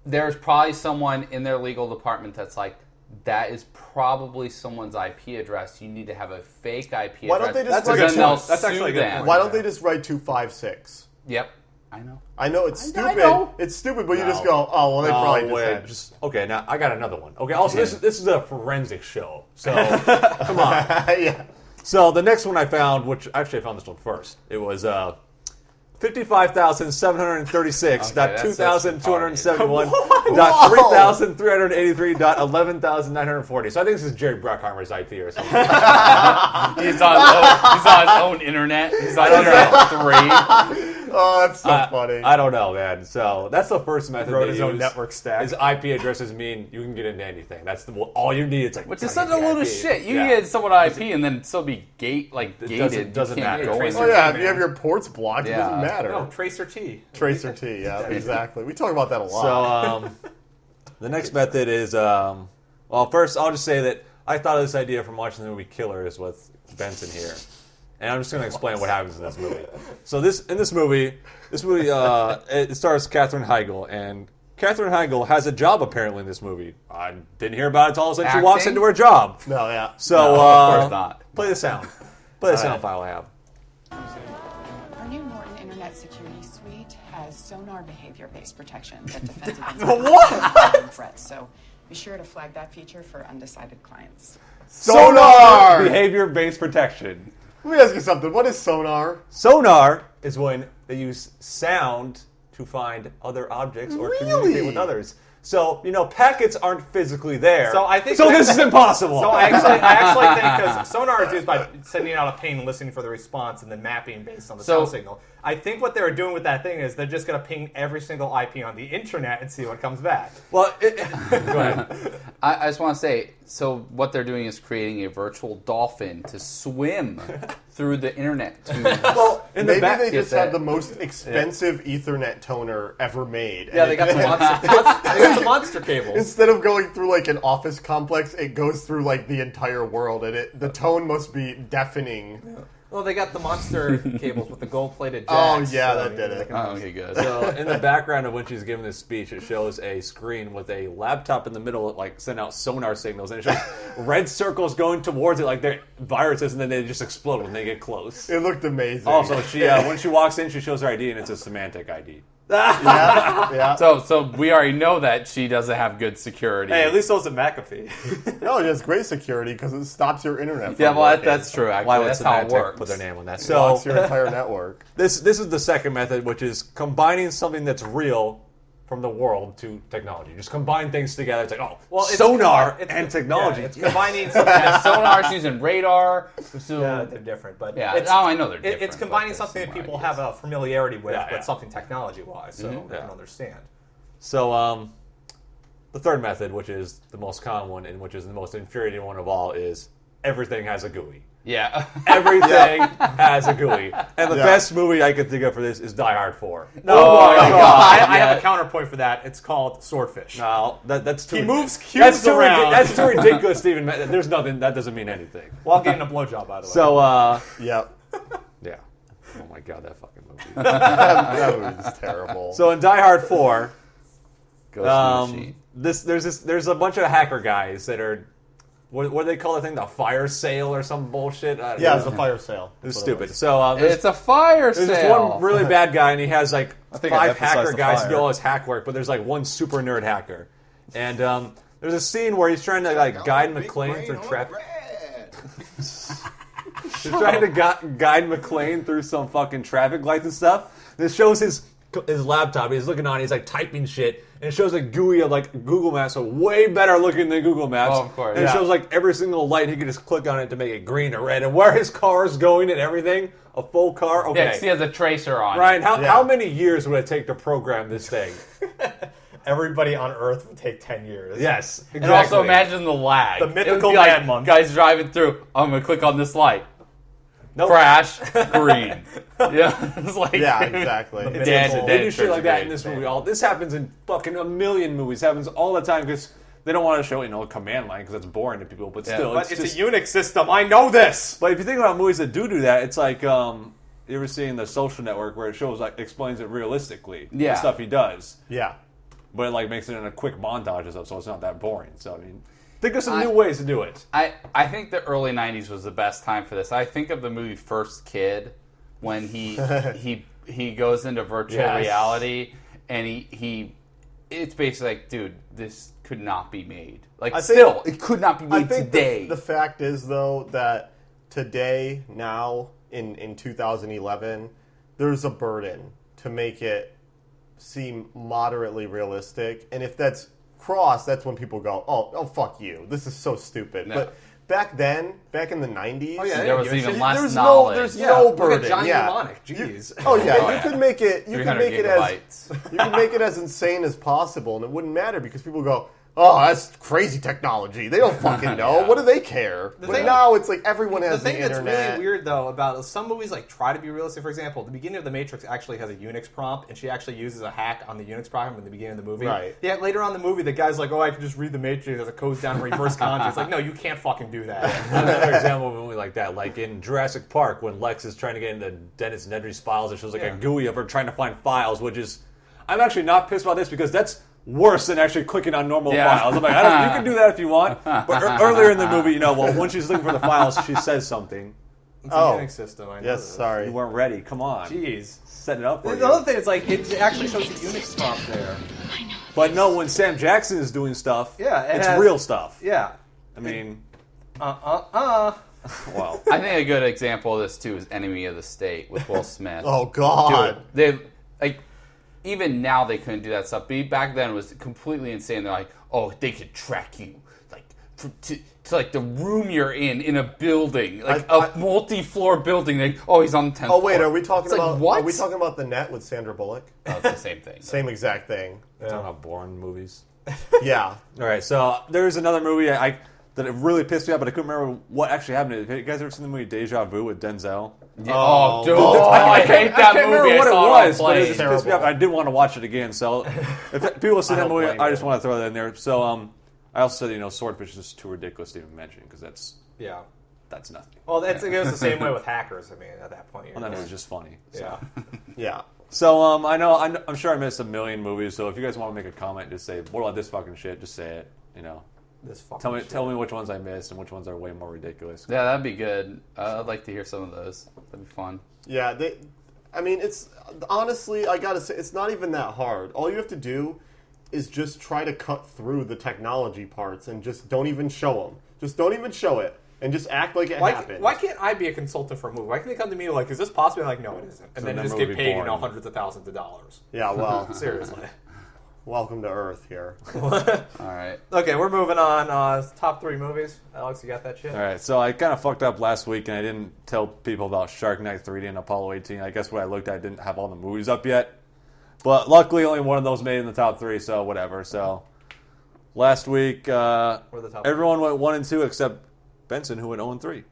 there's probably someone in their legal department that's like, that is probably someone's IP address. You need to have a fake IP Why address. don't they just Then write they'll That's actually a sue good them. point. Why don't they just write 256? Yep, I know. I know it's stupid. I know. It's stupid, but you No. just go, oh, well, they probably just wait, had. okay, now I got another one. Okay, also this is a forensic show, so come on. Yeah. So the next one I found, which actually I found this one first, it was 55,736.2,271.3,383.11,940. So I think this is Jerry Bruckheimer's IP or something. He's on his own internet. He's on Internet 3. Oh, that's so funny. I don't know, man. So that's the first method. Wrote they his own use. network stack. His IP addresses mean you can get into anything. That's all you need. It's like Which is such a load of shit. You can get someone IP and then still be gated. doesn't You can't matter. go in. Oh, yeah, if you have your ports blocked, it Yeah. doesn't matter. No, Tracer T. Tracer T, yeah, exactly. We talk about that a lot. So the next method is, well, first I'll just say that I thought of this idea from watching the movie Killers with Benson here. And I'm just going to explain what happens in this movie. So in this movie, it stars Katherine Heigl, and Katherine Heigl has a job apparently in this movie. I didn't hear about it until all of a sudden she walks Acting? into her job. No, yeah. So No, of course not. Play the sound. Play the sound file I have. Our new Norton Internet Security Suite has Sonar behavior-based protection that defends against threats. So be sure to flag that feature for undecided clients. Sonar! Behavior-based protection. Let me ask you something. What is sonar? Sonar is when they use sound to find other objects or communicate with others. So, packets aren't physically there. So I think this is impossible. So I actually think because sonar is used by sending out a ping and listening for the response and then mapping based on the sound signal. I think what they're doing with that thing is they're just going to ping every single IP on the internet and see what comes back. Well, go ahead. I just want to say, so what they're doing is creating a virtual dolphin to swim through the internet. Well, maybe they just that. have the most expensive Ethernet toner ever made. Yeah, they got the monster cables. Instead of going through like an office complex, it goes through like the entire world, and the tone must be deafening. Yeah. Well, they got the monster cables with the gold-plated jacks. Oh, yeah, that did it. Oh, okay, good. So in the background of when she's giving this speech, it shows a screen with a laptop in the middle, like send out sonar signals, and it shows red circles going towards it, like they're viruses, and then they just explode when they get close. It looked amazing. Also, she when she walks in, she shows her ID, and it's a semantic ID. Yeah. So we already know that she doesn't have good security. Hey, at least those at McAfee. No, it has great security because it stops your internet. Yeah, from well, working. that's true. Actually, Why would that's how it Symantec works. put their name on that? It So blocks your entire network. this is the second method, which is combining something that's real from the world to technology. Just combine things together. It's like, It's sonar it's and technology. Yeah, it's combining. Sonar's using radar. So Yeah, they're different, but Yeah, it's, I know they're different. It's combining but something that there's people some have a familiarity with, Yeah, yeah. but something technology-wise, so they can understand. So, the third method, which is the most common one and which is the most infuriating one of all, is everything has a GUI. Yeah. Everything has a GUI. And the best movie I could think of for this is Die Hard 4. No, Oh my God. I have a counterpoint for that. It's called Swordfish. No, that's too... He moves cubes around. That's too ridiculous, Stephen. There's nothing... That doesn't mean anything. While getting a blowjob, by the way. So, Yep. yeah. Oh my God, that fucking movie. That was terrible. So in Die Hard 4... Ghost Machine. There's a bunch of hacker guys that are, what do they call the thing? The fire sale or some bullshit? Yeah, it's a fire sale. It's That's what stupid. was. So It's a fire there's sale. this one really bad guy, and he has like think I 5 emphasized hacker the guys to fire. do all his hack work, but there's like one super nerd hacker. And there's a scene where he's trying to like guide McClane through traffic. He's trying to guide McClane through some fucking traffic lights and stuff. And it shows his laptop. He's looking on. He's like typing shit, and it shows a GUI of like Google Maps, so way better looking than Google Maps. Oh, of course. And it shows like every single light. He can just click on it to make it green or red, and where his car is going and everything. A full car. Okay. Yeah, 'cause he has a tracer on. Ryan, how many years would it take to program this thing? Everybody on Earth would take 10 years. Yes, exactly. And also imagine the lag. The It would mythical be like, man month. guys driving through. I'm gonna click on this light. Nope. Crash. Green. Yeah, it's like Yeah, exactly. They do shit like that in this movie. This happens in fucking a million movies. Happens all the time because they don't want to show a command line because that's boring to people. But still, But it's just, a Unix system. I know this. But if you think about movies that do that, it's like you ever seen The Social Network where it shows like explains it realistically. Yeah. The stuff he does. Yeah. but it like makes it in a quick montage and stuff, so it's not that boring. So I mean, think of some new ways to do it. I think the early '90s was the best time for this. I think of the movie First Kid when he goes into virtual reality and he it's basically like, dude, this could not be made. Like, it could not be made today. The fact is, though, that today, now, in 2011, there's a burden to make it seem moderately realistic. And if that's crossed, that's when people go, oh, fuck you. This is so stupid. No. But back then, back in the 90s, there was even less knowledge. There's no burden. Look at Johnny Mnemonic. Jeez. You could make it. You could make it as insane as possible, and it wouldn't matter because people go, oh, that's crazy technology. They don't fucking know. What do they care? But now it's like everyone has the internet. The thing that's really weird, though, about some movies like try to be realistic. For example, the beginning of The Matrix actually has a Unix prompt, and she actually uses a hack on the Unix prompt in the beginning of the movie. Right. Yeah, later on in the movie, the guy's like, oh, I can just read The Matrix as it goes down reverse kanji. It's like, no, you can't fucking do that. Another example of a movie like that, like in Jurassic Park, when Lex is trying to get into Dennis Nedry's files, it shows like a GUI of her trying to find files, which is... I'm actually not pissed about this because that's worse than actually clicking on normal files. I'm like, you can do that if you want. But earlier in the movie, when she's looking for the files, she says something. It's a Unix system, I know. Yes, sorry. You weren't ready. Come on. Jeez. Set it up for you. The other thing is, like, it actually shows the Unix prompt there. I know. But no, when Sam Jackson is doing stuff, it's real stuff. Yeah. I mean... Well, I think a good example of this, too, is Enemy of the State with Will Smith. Oh, God. Dude, even now they couldn't do that stuff. But back then it was completely insane. They're like, oh, they could track you, like to like the room you're in a building, like a multi-floor building. Like, oh, he's on the 10th. Oh wait, floor. are we talking about what? Are we talking about The Net with Sandra Bullock? Oh, it's the same thing. Same exact thing. Talking about boring movies. Yeah. All right, so there's another movie that it really pissed me off, but I couldn't remember what actually happened. Have you guys ever seen the movie Deja Vu with Denzel? Yeah. Oh, dude. I hate that movie. I remember what it was, but it just Terrible. pissed me off. I didn't want to watch it again, so if people see that movie, I just want to throw that in there. So I also said, Swordfish is just too ridiculous to even mention, because that's nothing. Well, it goes the same way with Hackers, I mean, at that point. Well, then it was just funny. So. Yeah. So I'm sure I missed a million movies, so if you guys want to make a comment, just say, what about this fucking shit? Just say it, Tell me which ones I missed and which ones are way more ridiculous. Yeah, that'd be good. I'd like to hear some of those. That'd be fun. Yeah, it's honestly, I gotta say, it's not even that hard. All you have to do is just try to cut through the technology parts and just don't even show them. Just don't even show it and just act like it happened. Why can't I be a consultant for a movie? Why can't they come to me like, is this possible? I'm like, no, it isn't. And then just get paid, hundreds of thousands of dollars. Yeah, well, seriously. Welcome to Earth here. All right. Okay, we're moving on. Top 3 movies. Alex, you got that shit? All right, so I kind of fucked up last week, and I didn't tell people about Shark Night 3D and Apollo 18. I guess when I looked, I didn't have all the movies up yet. But luckily, only one of those made in the top 3, so whatever. So last week, everyone went 1 and 2 except Benson, who went 0 and 3.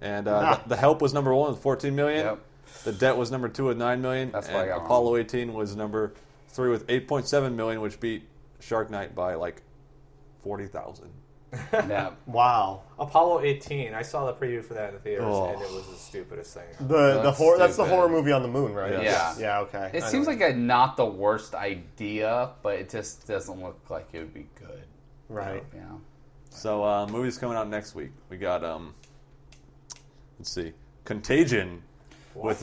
And The Help was number 1 with $14 million. Yep. The Debt was number 2 with $9 million. That's why I got Apollo wrong. 18 was number 3 with $8.7 million, which beat Shark Night by like 40,000. Yeah. Wow. Apollo 18. I saw the preview for that in the theaters, and it was the stupidest thing. The horror. That's the horror movie on the moon, right? Yeah. Yeah. Okay. It seems like not the worst idea, but it just doesn't look like it would be good. Right. Yeah. So movies coming out next week. We got let's see, Contagion.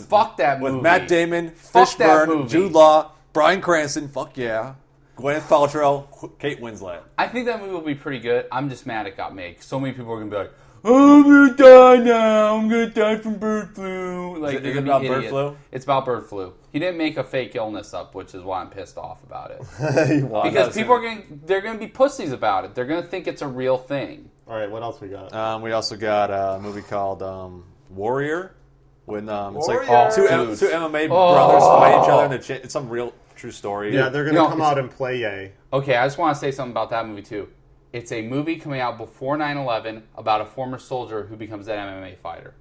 Fuck that movie. With Matt Damon, Fuck that Fishburne, movie. Jude Law, Bryan Cranston. Fuck yeah. Gwyneth Paltrow, Kate Winslet. I think that movie will be pretty good. I'm just mad it got made. So many people are going to be like, oh, I'm going to die now. I'm going to die from bird flu. Like, Is it about bird flu? It's about bird flu. He didn't make a fake illness up, which is why I'm pissed off about it. Because people are they're going to be pussies about it. They're going to think it's a real thing. All right, what else we got? We also got a movie called Warrior. When it's like two MMA brothers fight each other, and it's some real true story. Yeah, they're going to come out and play Yay. Okay, I just want to say something about that movie, too. It's a movie coming out before 9/11 about a former soldier who becomes an MMA fighter.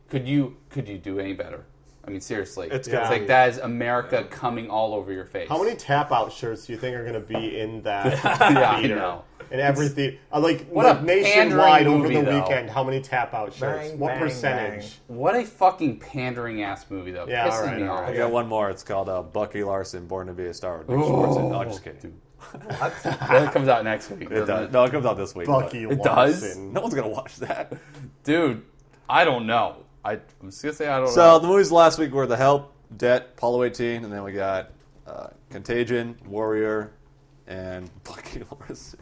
Could you do any better? I mean, seriously. It's like that is America coming all over your face. How many tap-out shirts do you think are going to be in that Yeah, theater? I know. In every theater. Like a nationwide over movie, the though. weekend, how many tap-out shirts? Bang, what bang, percentage? bang. What a fucking pandering-ass movie, though. Yeah, Pisses all right, me all off. right. I got one more. It's called Bucky Larson, Born to be a Star with Rick Schwartz. No, just kidding. That comes out next week. It does. No, it comes out this week. Bucky It Larson. does? No one's gonna watch that. Dude, I don't know. I'm just going to say I don't know. So the movies last week were The Help, Debt, Apollo 18, and then we got Contagion, Warrior, and Bucky Larson.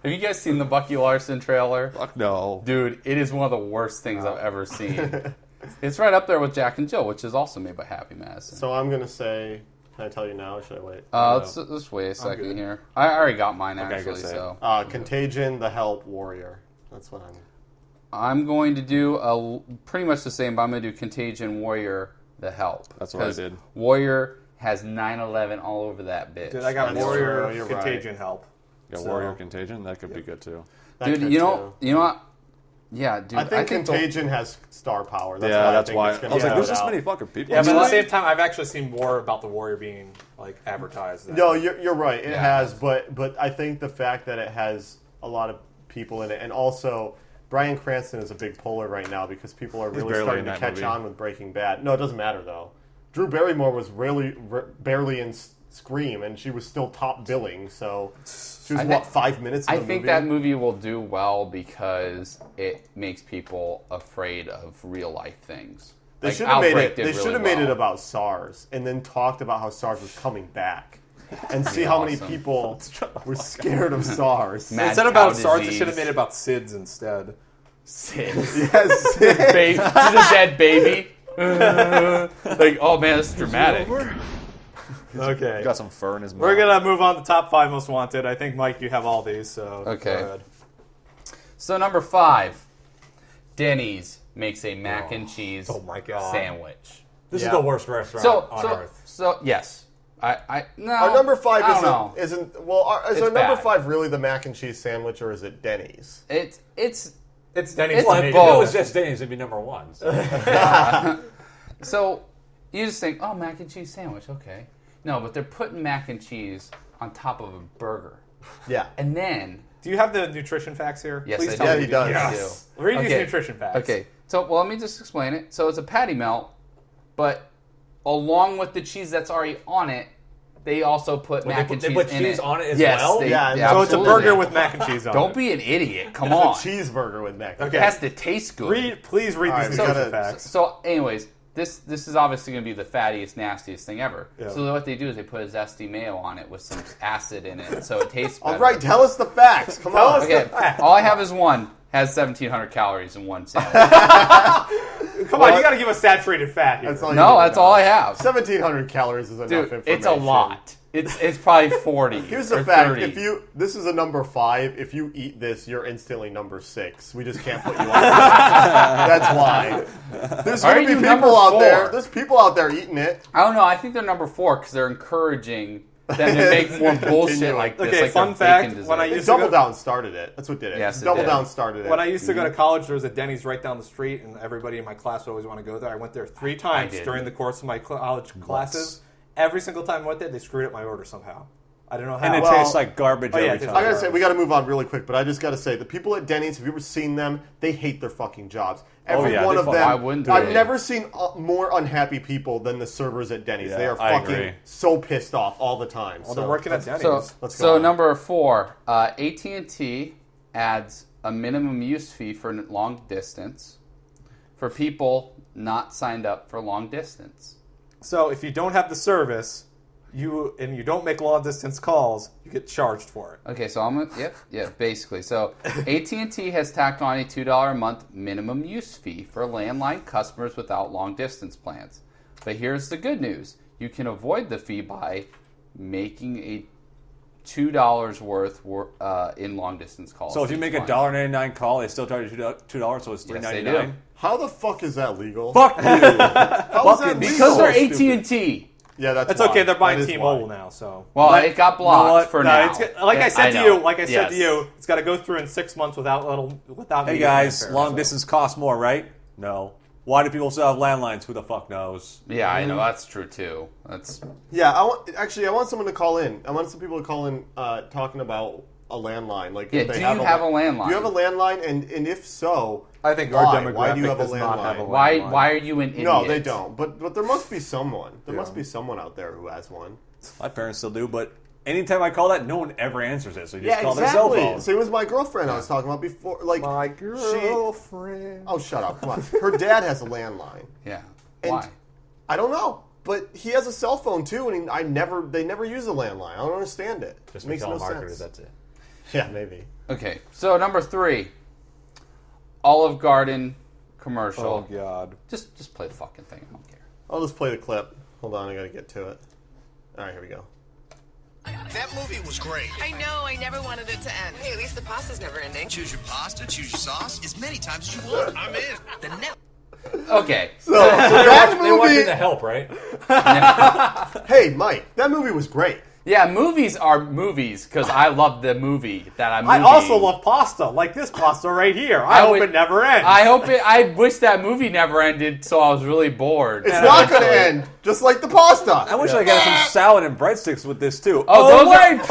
Have you guys seen the Bucky Larson trailer? Fuck no. Dude, it is one of the worst things I've ever seen. It's right up there with Jack and Jill, which is also made by Happy Madison. So I'm going to say, can I tell you now or should I wait? Let's wait a second here. I already got mine, actually. So Contagion, The Help, Warrior. That's what I'm going to do pretty much the same, but I'm going to do Contagion, Warrior, The Help. That's what I did. Warrior has 9/11 all over that bitch. Dude, I got Warrior, Contagion, right. Help. Yeah, Warrior, Contagion, that could be good too. Dude, you know what? Yeah, dude. I think Contagion has star power. That's why. It's I was like, there's this many fucking people. Yeah, but at the same time, I've actually seen more about the Warrior being like advertised. No, you're right. It has, but I think the fact that it has a lot of people in it, and also Bryan Cranston is a big puller right now because people are really starting to catch on with Breaking Bad. No, it doesn't matter though. Drew Barrymore was barely in Scream, and she was still top billing. So she was 5 minutes. I think that movie will do well because it makes people afraid of real life things. They should have made it. They should have made it about SARS, and then talked about how SARS was coming back, and see how many people were scared of SARS. Instead of about SARS, they should have made it about SIDS instead. SIDS. Yes, She's a dead baby. Like, oh man, this is dramatic. Okay. Got some fur in his mouth. We're going to move on to top 5 most wanted. I think, Mike, you have all these, so okay. Go ahead. So number 5, Denny's makes a mac and cheese sandwich. This is the worst restaurant on earth. So yes. No. Our number 5 is our number 5 really the mac and cheese sandwich, or is it Denny's? It's Denny's. Well, if it was just Denny's, it'd be number 1. So. So you just think, oh, mac and cheese sandwich, okay. No, but they're putting mac and cheese on top of a burger. Yeah. And then... Do you have the nutrition facts here? Yes, Please I tell do. me. He does. Yes. Read these nutrition facts. Okay. So, let me just explain it. So, it's a patty melt, but along with the cheese that's already on it, they also put mac and cheese in it. They put cheese on it as well? Yeah, so it's a burger with mac and cheese on it. Don't be an idiot. Come on. It's a cheeseburger with mac and cheese. It has to taste good. Please read these nutrition facts. So, anyways, this is obviously going to be the fattiest, nastiest thing ever. Yeah. So what they do is they put a zesty mayo on it with some acid in it, so it tastes better. All right, tell us the facts. Come on. Okay, all I have is one. Has 1,700 calories in one sandwich. Come on, you got to give us saturated fat here. That's all I have. 1,700 calories is enough information. It's a lot. It's probably 40. Here's the fact: 30. This is a number 5. If you eat this, you're instantly number 6. We just can't put you on. That's why. There's going to be people out there. There's people out there eating it. I don't know. I think they're number 4 because they're encouraging them to make more bullshit like this. Okay, like fun fact: when I used to Double Down started it. That's what did it. Yes, Double Down started it. When I used to go to college, there was a Denny's right down the street, and everybody in my class would always want to go there. I went there 3 times during the course of my college classes. Every single time I went there, they screwed up my order somehow. I don't know how. And it tastes like garbage every time. I gotta say, we gotta move on really quick, but I just gotta say, the people at Denny's, have you ever seen them? They hate their fucking jobs. Every one of them. I've never seen more unhappy people than the servers at Denny's. They are fucking so pissed off all the time. Well, they're working at Denny's. So number 4, AT&T adds a minimum use fee for long distance for people not signed up for long distance. So if you don't have the service, you don't make long distance calls, you get charged for it. Okay, so basically. So AT&T has tacked on a $2 a month minimum use fee for landline customers without long distance plans. But here's the good news: you can avoid the fee by making a $2 worth in long distance calls. So if you make a $1.99 call, they still charge you $2, so it's $3.99. How the fuck is that legal? Fuck you! How is that legal? Because they're AT&T. Yeah, that's okay. They're buying T-Mobile now, so. Well, it got blocked for now. Like I said to you, it's got to go through in 6 months without. Hey guys, long distance costs more, right? No. Why do people still have landlines? Who the fuck knows? Yeah, I know that's true too. Yeah. I want someone to call in. I want some people to call in talking about a landline. Like, do you have a landline? Do you have a landline? And if so, I think why? our demographic Why do you have a does not landline? have a landline. Why are you an idiot? No, they don't. But there must be someone. There must be someone out there who has one. My parents still do, but anytime I call that, no one ever answers it. So you just call their cell phone. Same as my girlfriend I was talking about before. Like My girlfriend. Oh, shut up! Come on. Her dad has a landline. Yeah. And Why? I don't know, but he has a cell phone too, and they never use a landline. I don't understand it. Just It makes no telemarketers, sense. that's it. Yeah, maybe. Okay, so number 3, Olive Garden commercial. Oh God. Just play the fucking thing. I don't care. I'll just play the clip. Hold on, I gotta get to it. All right, here we go. That movie was great. I know, I never wanted it to end. Hey, at least the pasta's never ending. Choose your pasta, choose your sauce, as many times as you want. I'm in. The net. Okay. So that They're watching movie. The Help, right? Hey, Mike, that movie was great. Yeah, movies are movies because I love the movie that I'm. I also love pasta, like this pasta right here. I hope it never ends. I wish that movie never ended, so I was really bored. It's not going to end, just like the pasta. I wish I got some salad and breadsticks with this too. Oh, holy shit!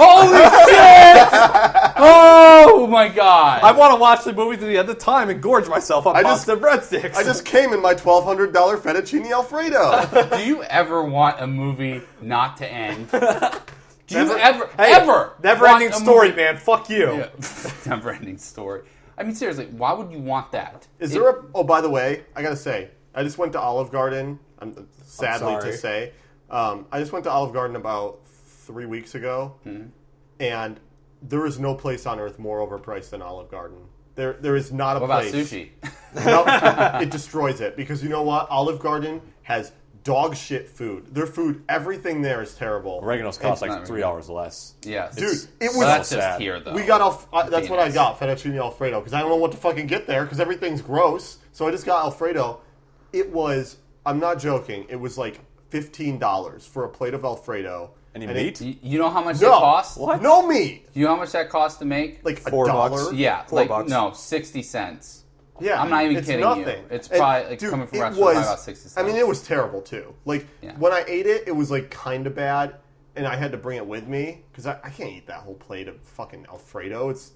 Oh my god! I want to watch the movie to the end of time and gorge myself on pasta and breadsticks. I just came in my $1,200 fettuccine Alfredo. Do you ever want a movie not to end? Do you Never ever ending story, man. Fuck you. Yeah. Never ending story. I mean, seriously, why would you want that? Is there a... Oh, by the way, I got to say, I just went to Olive Garden, sadly to say. I just went to Olive Garden about 3 weeks ago, and there is no place on earth more overpriced than Olive Garden. There is not a place. What about sushi? No, it destroys it. Because you know what? Olive Garden has dog shit food. Their food, everything there is terrible. Oregano's cost like $3 less. Yes. Dude, it was... Well, that's so just sad. here, though. We got that's what I got, fettuccine Alfredo, because I don't know what to fucking get there, because everything's gross. So I just got Alfredo. It was, I'm not joking, it was like $15 for a plate of Alfredo. Any meat? You know how much that costs? What? No meat. You know how much that costs to make? Like $4. Yeah, $4. No, 60 cents. Yeah, I'm not even it's kidding nothing. you. It's probably dude, coming from it restaurants was, probably about 60 cents. I mean, it was terrible too. Like Yeah. when I ate it, it was like kind of bad, and I had to bring it with me because I can't eat that whole plate of fucking Alfredo. It's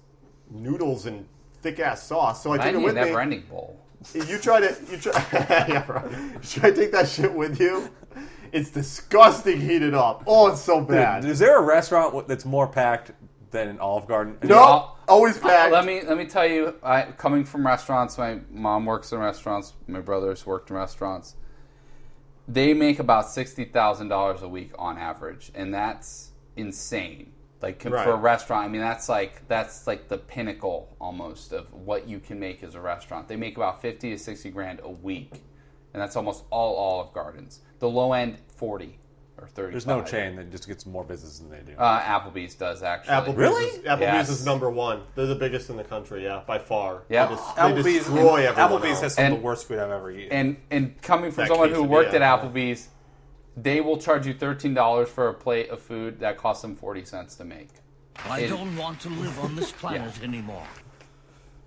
noodles and thick ass sauce. So I took it with me. Never ending bowl. You try to yeah, bro. Should I take that shit with you? It's disgusting heated up. Oh, it's so bad. Dude, is there a restaurant that's more packed than an Olive Garden? No, always packed. Let me tell you, coming from restaurants, my mom works in restaurants, my brothers worked in restaurants. They make about $60,000 a week on average, and that's insane. Like for a restaurant, I mean that's like the pinnacle almost of what you can make as a restaurant. They make about 50 to 60 grand a week, and that's almost all Olive Gardens. The low end 40 or 30. There's no chain that just gets more business than they do. Applebee's does actually. Applebee's is number one. They're the biggest in the country, yeah, by far. Yeah, they destroy everyone Applebee's else. has some of the worst food I've ever eaten. And coming from someone who worked at Applebee's, they will charge you $13 for a plate of food that costs them 40 cents to make. I don't want to live on this planet anymore.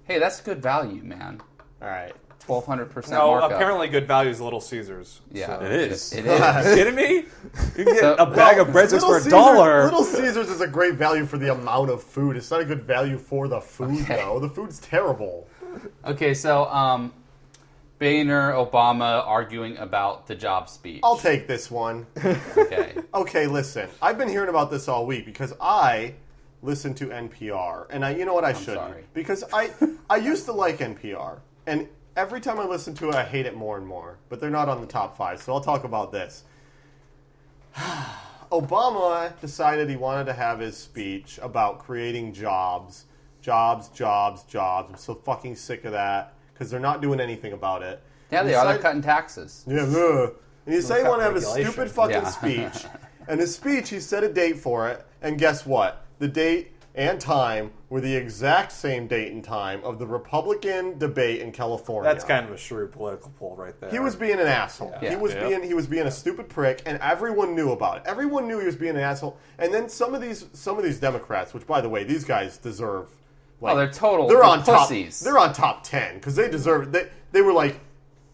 Hey, that's good value, man. All right. 1,200% No, markup. apparently good value is Little Caesars. Yeah. So. It is. It is. Are you kidding me? You can get a bag of breadsticks for $1. Little Caesars is a great value for the amount of food. It's not a good value for the food, though. The food's terrible. Okay, so Boehner, Obama arguing about the job speech. I'll take this one. Okay. Okay, listen. I've been hearing about this all week because I listen to NPR. And you know what? I shouldn't. Sorry. Because I used to like NPR. And every time I listen to it, I hate it more and more. But they're not on the top 5, so I'll talk about this. Obama decided he wanted to have his speech about creating jobs. Jobs, jobs, jobs. I'm so fucking sick of that because they're not doing anything about it. Yeah, they are. They're cutting taxes. Yeah, and you say you want to have a stupid fucking speech. And his speech, he set a date for it. And guess what? The date and time were the exact same date and time of the Republican debate in California. That's kind of a shrewd political poll right there. He was being an asshole. Yeah. He was being a stupid prick, and everyone knew about it. Everyone knew he was being an asshole. And then some of these Democrats, which by the way, these guys deserve. Like, they're on pussies. They're on top 10 because they deserve it. They were like,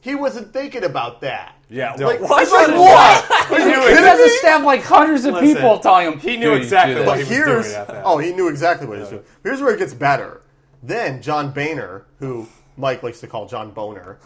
he wasn't thinking about that. Yeah, like what? Are you He kidding has to me? stab like hundreds of people telling him he knew exactly what he was doing at that. Oh, he knew exactly what he was doing. Here's where it gets better. Then John Boehner, who Mike likes to call John Boner,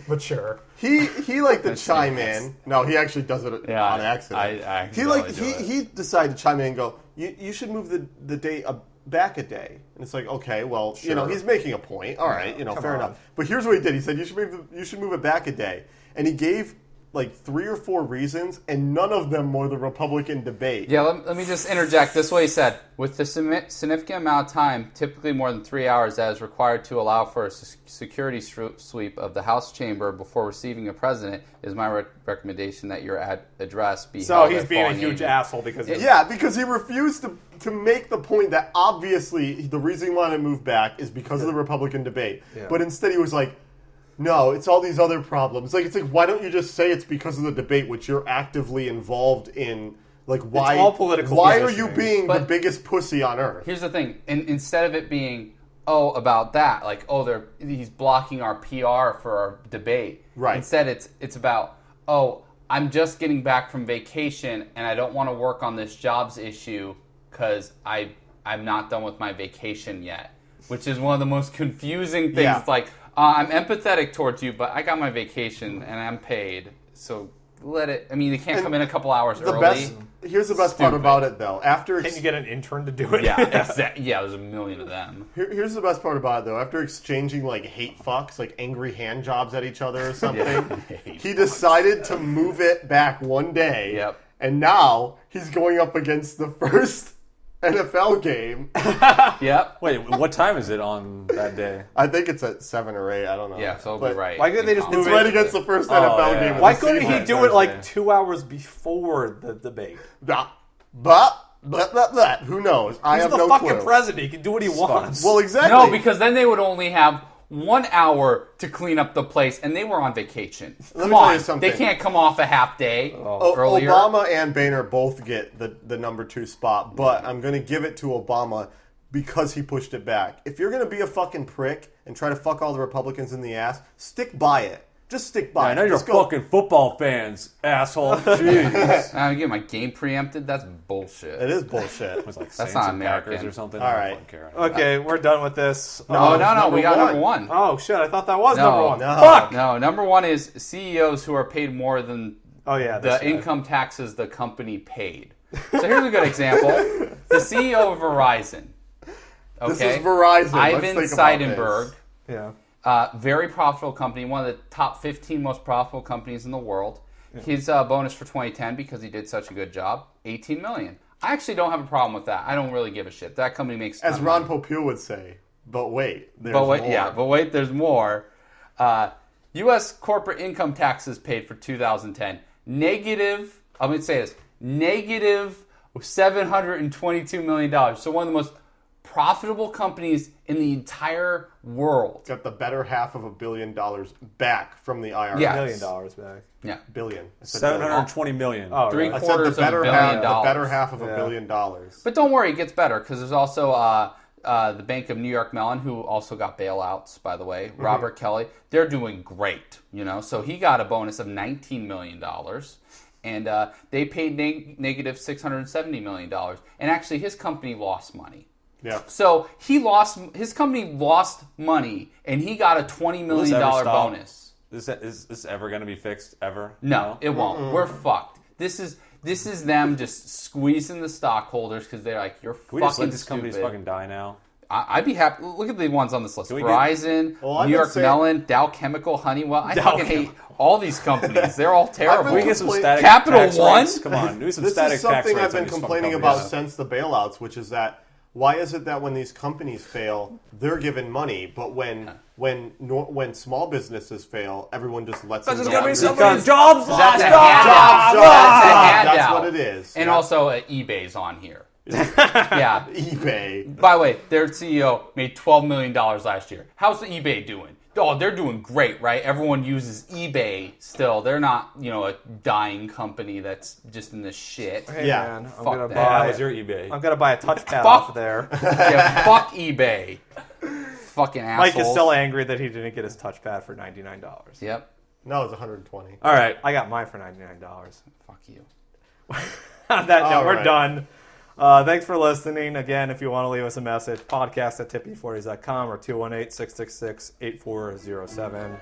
Mature. He liked to chime in. No, he actually does it on accident. He decided to chime in and go, you should move the date back a day. And it's like, okay, well, Sure. he's making a point. All right, fair enough. But here's what he did. He said, you should move it back a day. And he gave like 3 or 4 reasons, and none of them were the Republican debate. Yeah, let me just interject. This is what he said. With the significant amount of time, typically more than 3 hours, that is required to allow for a security sweep of the House chamber before receiving a president, is my recommendation that your address be held. So he's being a huge asshole because because he refused to make the point that obviously the reason he wanted to move back is because of the Republican debate. Yeah. But instead he was like, no, it's all these other problems. It's like, why don't you just say it's because of the debate, which you're actively involved in? Like, why? It's all political. Why are you being the biggest pussy on earth? Here's the thing: instead of it being about that, like he's blocking our PR for our debate. Right. Instead, it's about I'm just getting back from vacation and I don't want to work on this jobs issue because I'm not done with my vacation yet, which is one of the most confusing things. Yeah. It's like. I'm empathetic towards you, but I got my vacation and I'm paid, so let it. I mean, they can't come in a couple hours early. Here's the best part about it, though. Can you get an intern to do it? Yeah, exactly. Yeah, there's a million of them. Here's the best part about it, though. After exchanging like hate fucks, like angry hand jobs at each other or something, he decided to move it back one day. Yep. And now he's going up against the first NFL game. Yep. Wait, what time is it on that day? I think it's at 7 or 8. I don't know. Yeah, so it'll be right. Why couldn't they just move It's right against the first NFL game. Why couldn't he do it like 2 hours before the debate? But who knows? I have no clue. He's the fucking president. He can do what he wants. Well, exactly. No, because then they would only have 1 hour to clean up the place, and they were on vacation. Let me tell you something. They can't come off a half day earlier. Obama and Boehner both get the number 2 spot, but I'm going to give it to Obama because he pushed it back. If you're going to be a fucking prick and try to fuck all the Republicans in the ass, stick by it. Just stick by it. I know you're fucking football fans, asshole. Jeez. I get my game preempted. That's bullshit. It is bullshit. It was like That's Saints not and American Packers or something. All right. Okay, we're done with this. No, we got number 1. Oh, shit, I thought that was number 1. No. Fuck! No, number 1 is CEOs who are paid more than the guy. income taxes the company paid. So here's a good example. The CEO of Verizon. Okay? This is Verizon. Ivan Let's think about Seidenberg. this. Yeah. Very profitable company, one of the top 15 most profitable companies in the world. Yeah. His bonus for 2010, because he did such a good job, $18 million. I actually don't have a problem with that. I don't really give a shit. That company makes as Ron Popeil would say, but wait, there's more. Yeah, but wait, there's more. U.S. corporate income taxes paid for 2010, negative, I'm going to say this, negative $722 million. So one of the most profitable companies in the entire world. Got the better half of $1 billion back from the IRS. Yeah. $1 million back. Yeah. Billion. $720 million. Oh, Three I quarters said the better of $1 half, billion. the better half of $1 billion. But don't worry, it gets better because there's also the Bank of New York Mellon, who also got bailouts, by the way. Mm-hmm. Robert Kelly, they're doing great, So he got a bonus of $19 million. And they paid negative $670 million. And actually, his company lost money. Yeah. So his company lost money, and he got a $20 million bonus. Is this ever going to be fixed, ever? No, it won't. Mm-mm. We're fucked. This is them just squeezing the stockholders because they're like, you're Can we fucking just let these stupid. companies fucking die now? I'd be happy. Look at the ones on this list. Verizon, New York Mellon, Dow Chemical, Honeywell. I fucking hate all these companies. They're all terrible. Can we get some static Capital tax One? rates? Come on, do some This static is tax something rates I've on been these complaining fucking about companies. since the bailouts, which is that why is it that when these companies fail, they're given money, but when small businesses fail, everyone just lets them go? Because jobs lost. That's what it is. And also eBay's on here. Yeah. eBay. By the way, their CEO made $12 million last year. How's the eBay doing? Oh, they're doing great, right? Everyone uses eBay still. They're not, a dying company that's just in the shit. Hey, man, I'm gonna buy. How was your eBay? I'm gonna buy a touchpad off there. Yeah, fuck eBay. Fucking assholes. Mike is still angry that he didn't get his touchpad for $99. Yep. No, it's $120. All right, I got mine for $99. Fuck you. On that note, we're done. Thanks for listening. Again, if you want to leave us a message, podcast@T40's.com or 218-666-8407.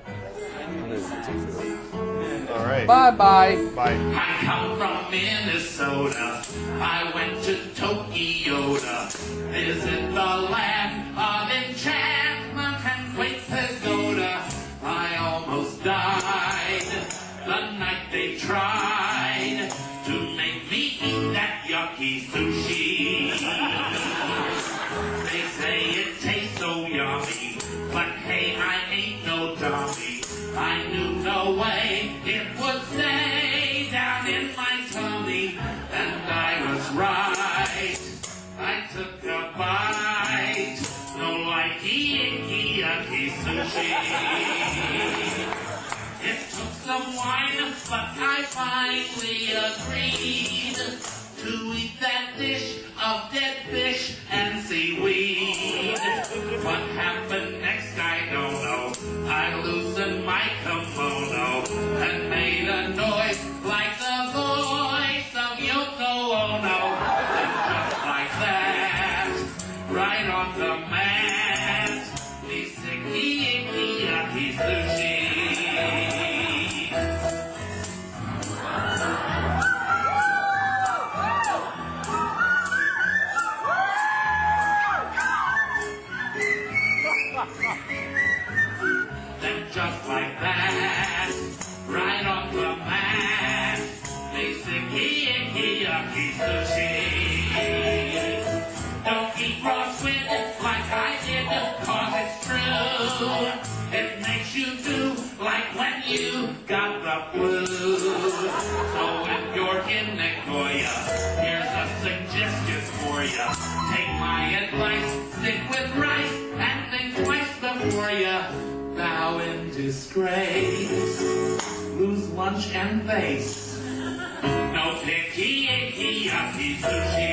All right. Bye-bye. Bye. I come from Minnesota. I went to Tokyo to visit the land of enchantment and great pagoda. I almost died the night they tried to make me eat that yucky sushi. They say it tastes so yummy, but hey, I ain't no dummy. I knew no way it would stay down in my tummy, and I was right. I took a bite, no likey icky yucky sushi. It took some wine, but I finally agreed to eat that dish of dead fish and seaweed. What happened next, I don't know. I loosened my kimono and made a noise like the voice of Yoko Ono. And just like that, right on the mat, we sicky icky yucky sushi. Then just like that, right on the mat, they sicky icky yucky sushi. Don't eat raw squid like I did, cause it's true. It makes you do like when you got the flu. So if you're in Nagoya, here's a suggestion for ya. Take my advice, stick with rice, and think twice before ya bow in disgrace. Lose lunch and face. No picky, icky, yucky sushi.